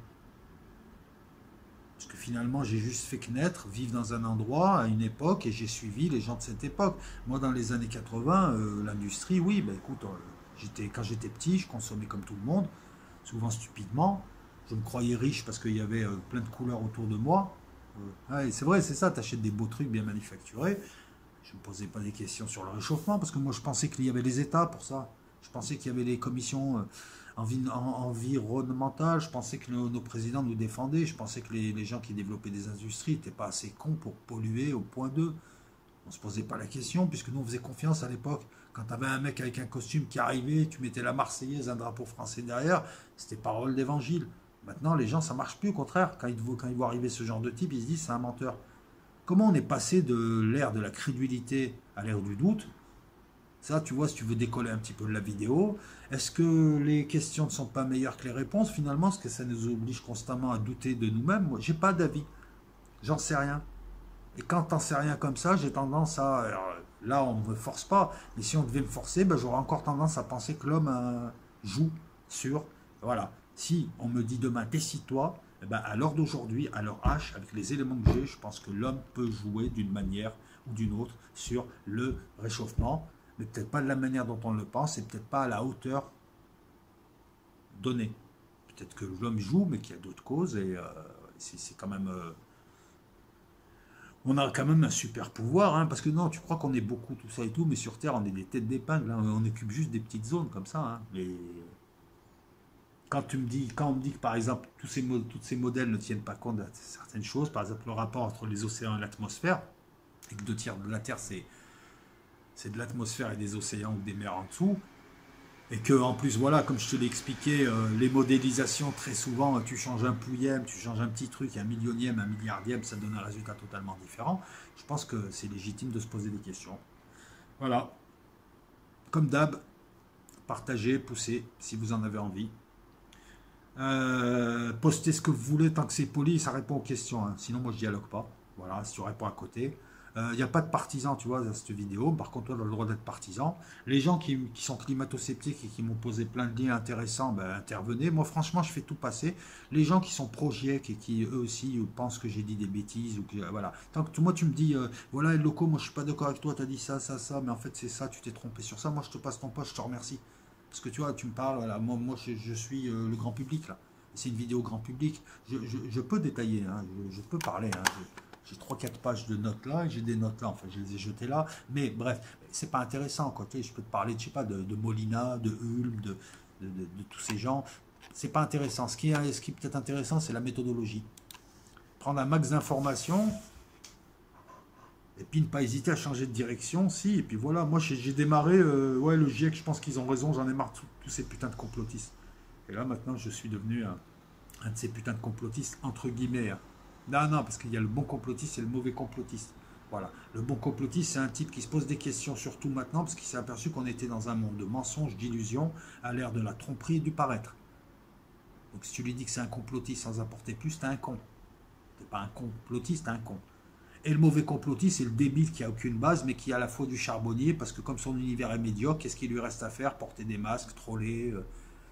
Parce que finalement, j'ai juste fait que naître, vivre dans un endroit, à une époque, et j'ai suivi les gens de cette époque. Moi, dans les années 80, l'industrie, oui, ben écoute, quand j'étais petit, je consommais comme tout le monde, souvent stupidement. Je me croyais riche parce qu'il y avait plein de couleurs autour de moi. Ouais, c'est vrai, c'est ça, t'achètes des beaux trucs bien manufacturés. Je ne me posais pas des questions sur le réchauffement, parce que moi, je pensais qu'il y avait les États pour ça. Je pensais qu'il y avait les commissions environnementales, je pensais que nos présidents nous défendaient, je pensais que les gens qui développaient des industries n'étaient pas assez cons pour polluer au point 2. On ne se posait pas la question, puisque nous, on faisait confiance à l'époque. Quand tu avais un mec avec un costume qui arrivait, tu mettais la Marseillaise, un drapeau français derrière, c'était parole d'évangile. Maintenant, les gens, ça marche plus, au contraire. Quand ils voient arriver ce genre de type, ils se disent c'est un menteur. Comment on est passé de l'ère de la crédulité à l'ère du doute? Ça, tu vois, si tu veux décoller un petit peu de la vidéo, est-ce que les questions ne sont pas meilleures que les réponses finalement? Parce que ça nous oblige constamment à douter de nous-mêmes. Moi, j'ai pas d'avis, j'en sais rien. Et quand t'en sais rien comme ça, j'ai tendance à... alors, là, on ne me force pas, mais si on devait me forcer, ben, j'aurais encore tendance à penser que l'homme joue sur... Voilà. Si on me dit demain, décide-toi, eh ben, à l'heure d'aujourd'hui, à l'heure H, avec les éléments que j'ai, je pense que l'homme peut jouer d'une manière ou d'une autre sur le réchauffement, mais peut-être pas de la manière dont on le pense et peut-être pas à la hauteur donnée. Peut-être que l'homme joue, mais qu'il y a d'autres causes et c'est quand même... on a quand même un super pouvoir, hein, parce que non, tu crois qu'on est beaucoup, tout ça et tout, mais sur Terre, on est des têtes d'épingle, hein, on occupe juste des petites zones comme ça. Hein, mais quand on me dit que par exemple, tous ces modèles ne tiennent pas compte de certaines choses, par exemple le rapport entre les océans et l'atmosphère, et que 2 tiers de la Terre, c'est de l'atmosphère et des océans ou des mers en dessous, et que en plus, voilà, comme je te l'ai expliqué, les modélisations, très souvent, tu changes un pouillème, tu changes un petit truc, un millionième, un milliardième, ça donne un résultat totalement différent. Je pense que c'est légitime de se poser des questions. Voilà. Comme d'hab, partagez, poussez, si vous en avez envie. Postez ce que vous voulez, tant que c'est poli, ça répond aux questions. Hein. Sinon, moi, je dialogue pas. Voilà, si tu réponds à côté. Il n'y a pas de partisans, tu vois, dans cette vidéo. Par contre, toi, tu as le droit d'être partisan. Les gens qui sont climato-sceptiques et qui m'ont posé plein de liens intéressants, ben, intervenez. Moi, franchement, je fais tout passer. Les gens qui sont pro-GIEC et qui, eux aussi, pensent que j'ai dit des bêtises, ou que, voilà. Tant que moi, tu me dis, voilà, locaux, moi, je suis pas d'accord avec toi, tu as dit ça, ça, ça, mais en fait, c'est ça, tu t'es trompé sur ça. Moi, je te passe ton poste, je te remercie. Parce que tu vois, tu me parles, voilà, moi je suis le grand public, là. C'est une vidéo grand public. Je peux détailler, hein, je peux parler. Hein, j'ai 3-4 pages de notes là, j'ai des notes là, enfin je les ai jetées là, mais bref, c'est pas intéressant quoi. Tu sais, je peux te parler, je sais pas, de Molina, de Hulme, de tous ces gens. C'est pas intéressant. Ce qui est peut-être intéressant, c'est la méthodologie. Prendre un max d'informations et puis ne pas hésiter à changer de direction, si. Et puis voilà, moi j'ai démarré, ouais, le GIEC, je pense qu'ils ont raison, j'en ai marre de tous ces putains de complotistes. Et là maintenant, je suis devenu un de ces putains de complotistes, entre guillemets. Hein. Non, non, parce qu'il y a le bon complotiste et le mauvais complotiste. Voilà. Le bon complotiste, c'est un type qui se pose des questions, surtout maintenant, parce qu'il s'est aperçu qu'on était dans un monde de mensonges, d'illusions, à l'ère de la tromperie et du paraître. Donc si tu lui dis que c'est un complotiste sans apporter plus, t'es un con. T'es pas un complotiste, t'es un con. Et le mauvais complotiste, c'est le débile qui a aucune base, mais qui a à la fois du charbonnier, parce que comme son univers est médiocre, qu'est-ce qu'il lui reste à faire? Porter des masques, troller,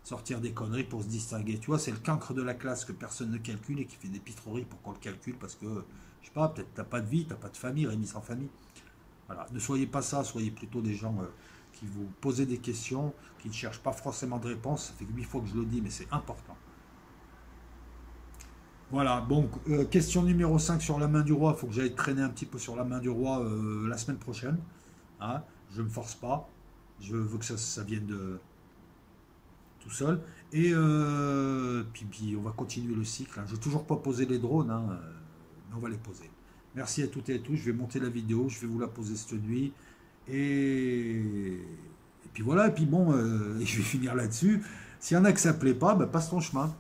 sortir des conneries pour se distinguer. Tu vois, c'est le cancre de la classe que personne ne calcule et qui fait des pitreries pour qu'on le calcule, parce que, je sais pas, peut-être t'as pas de vie, t'as pas de famille, Rémi sans famille. Voilà, ne soyez pas ça, soyez plutôt des gens qui vous posent des questions, qui ne cherchent pas forcément de réponse. Ça fait que 8 fois que je le dis, mais c'est important. Voilà, donc question numéro 5 sur la main du roi. Il faut que j'aille traîner un petit peu sur la main du roi la semaine prochaine. Hein. Je ne me force pas. Je veux que ça vienne de tout seul. Et puis, on va continuer le cycle. Hein. Je n'ai toujours pas posé les drones, hein, mais on va les poser. Merci à toutes et à tous. Je vais monter la vidéo. Je vais vous la poser cette nuit. Et puis voilà. Et puis bon, je vais finir là-dessus. S'il y en a que ça ne plaît pas, bah, passe ton chemin.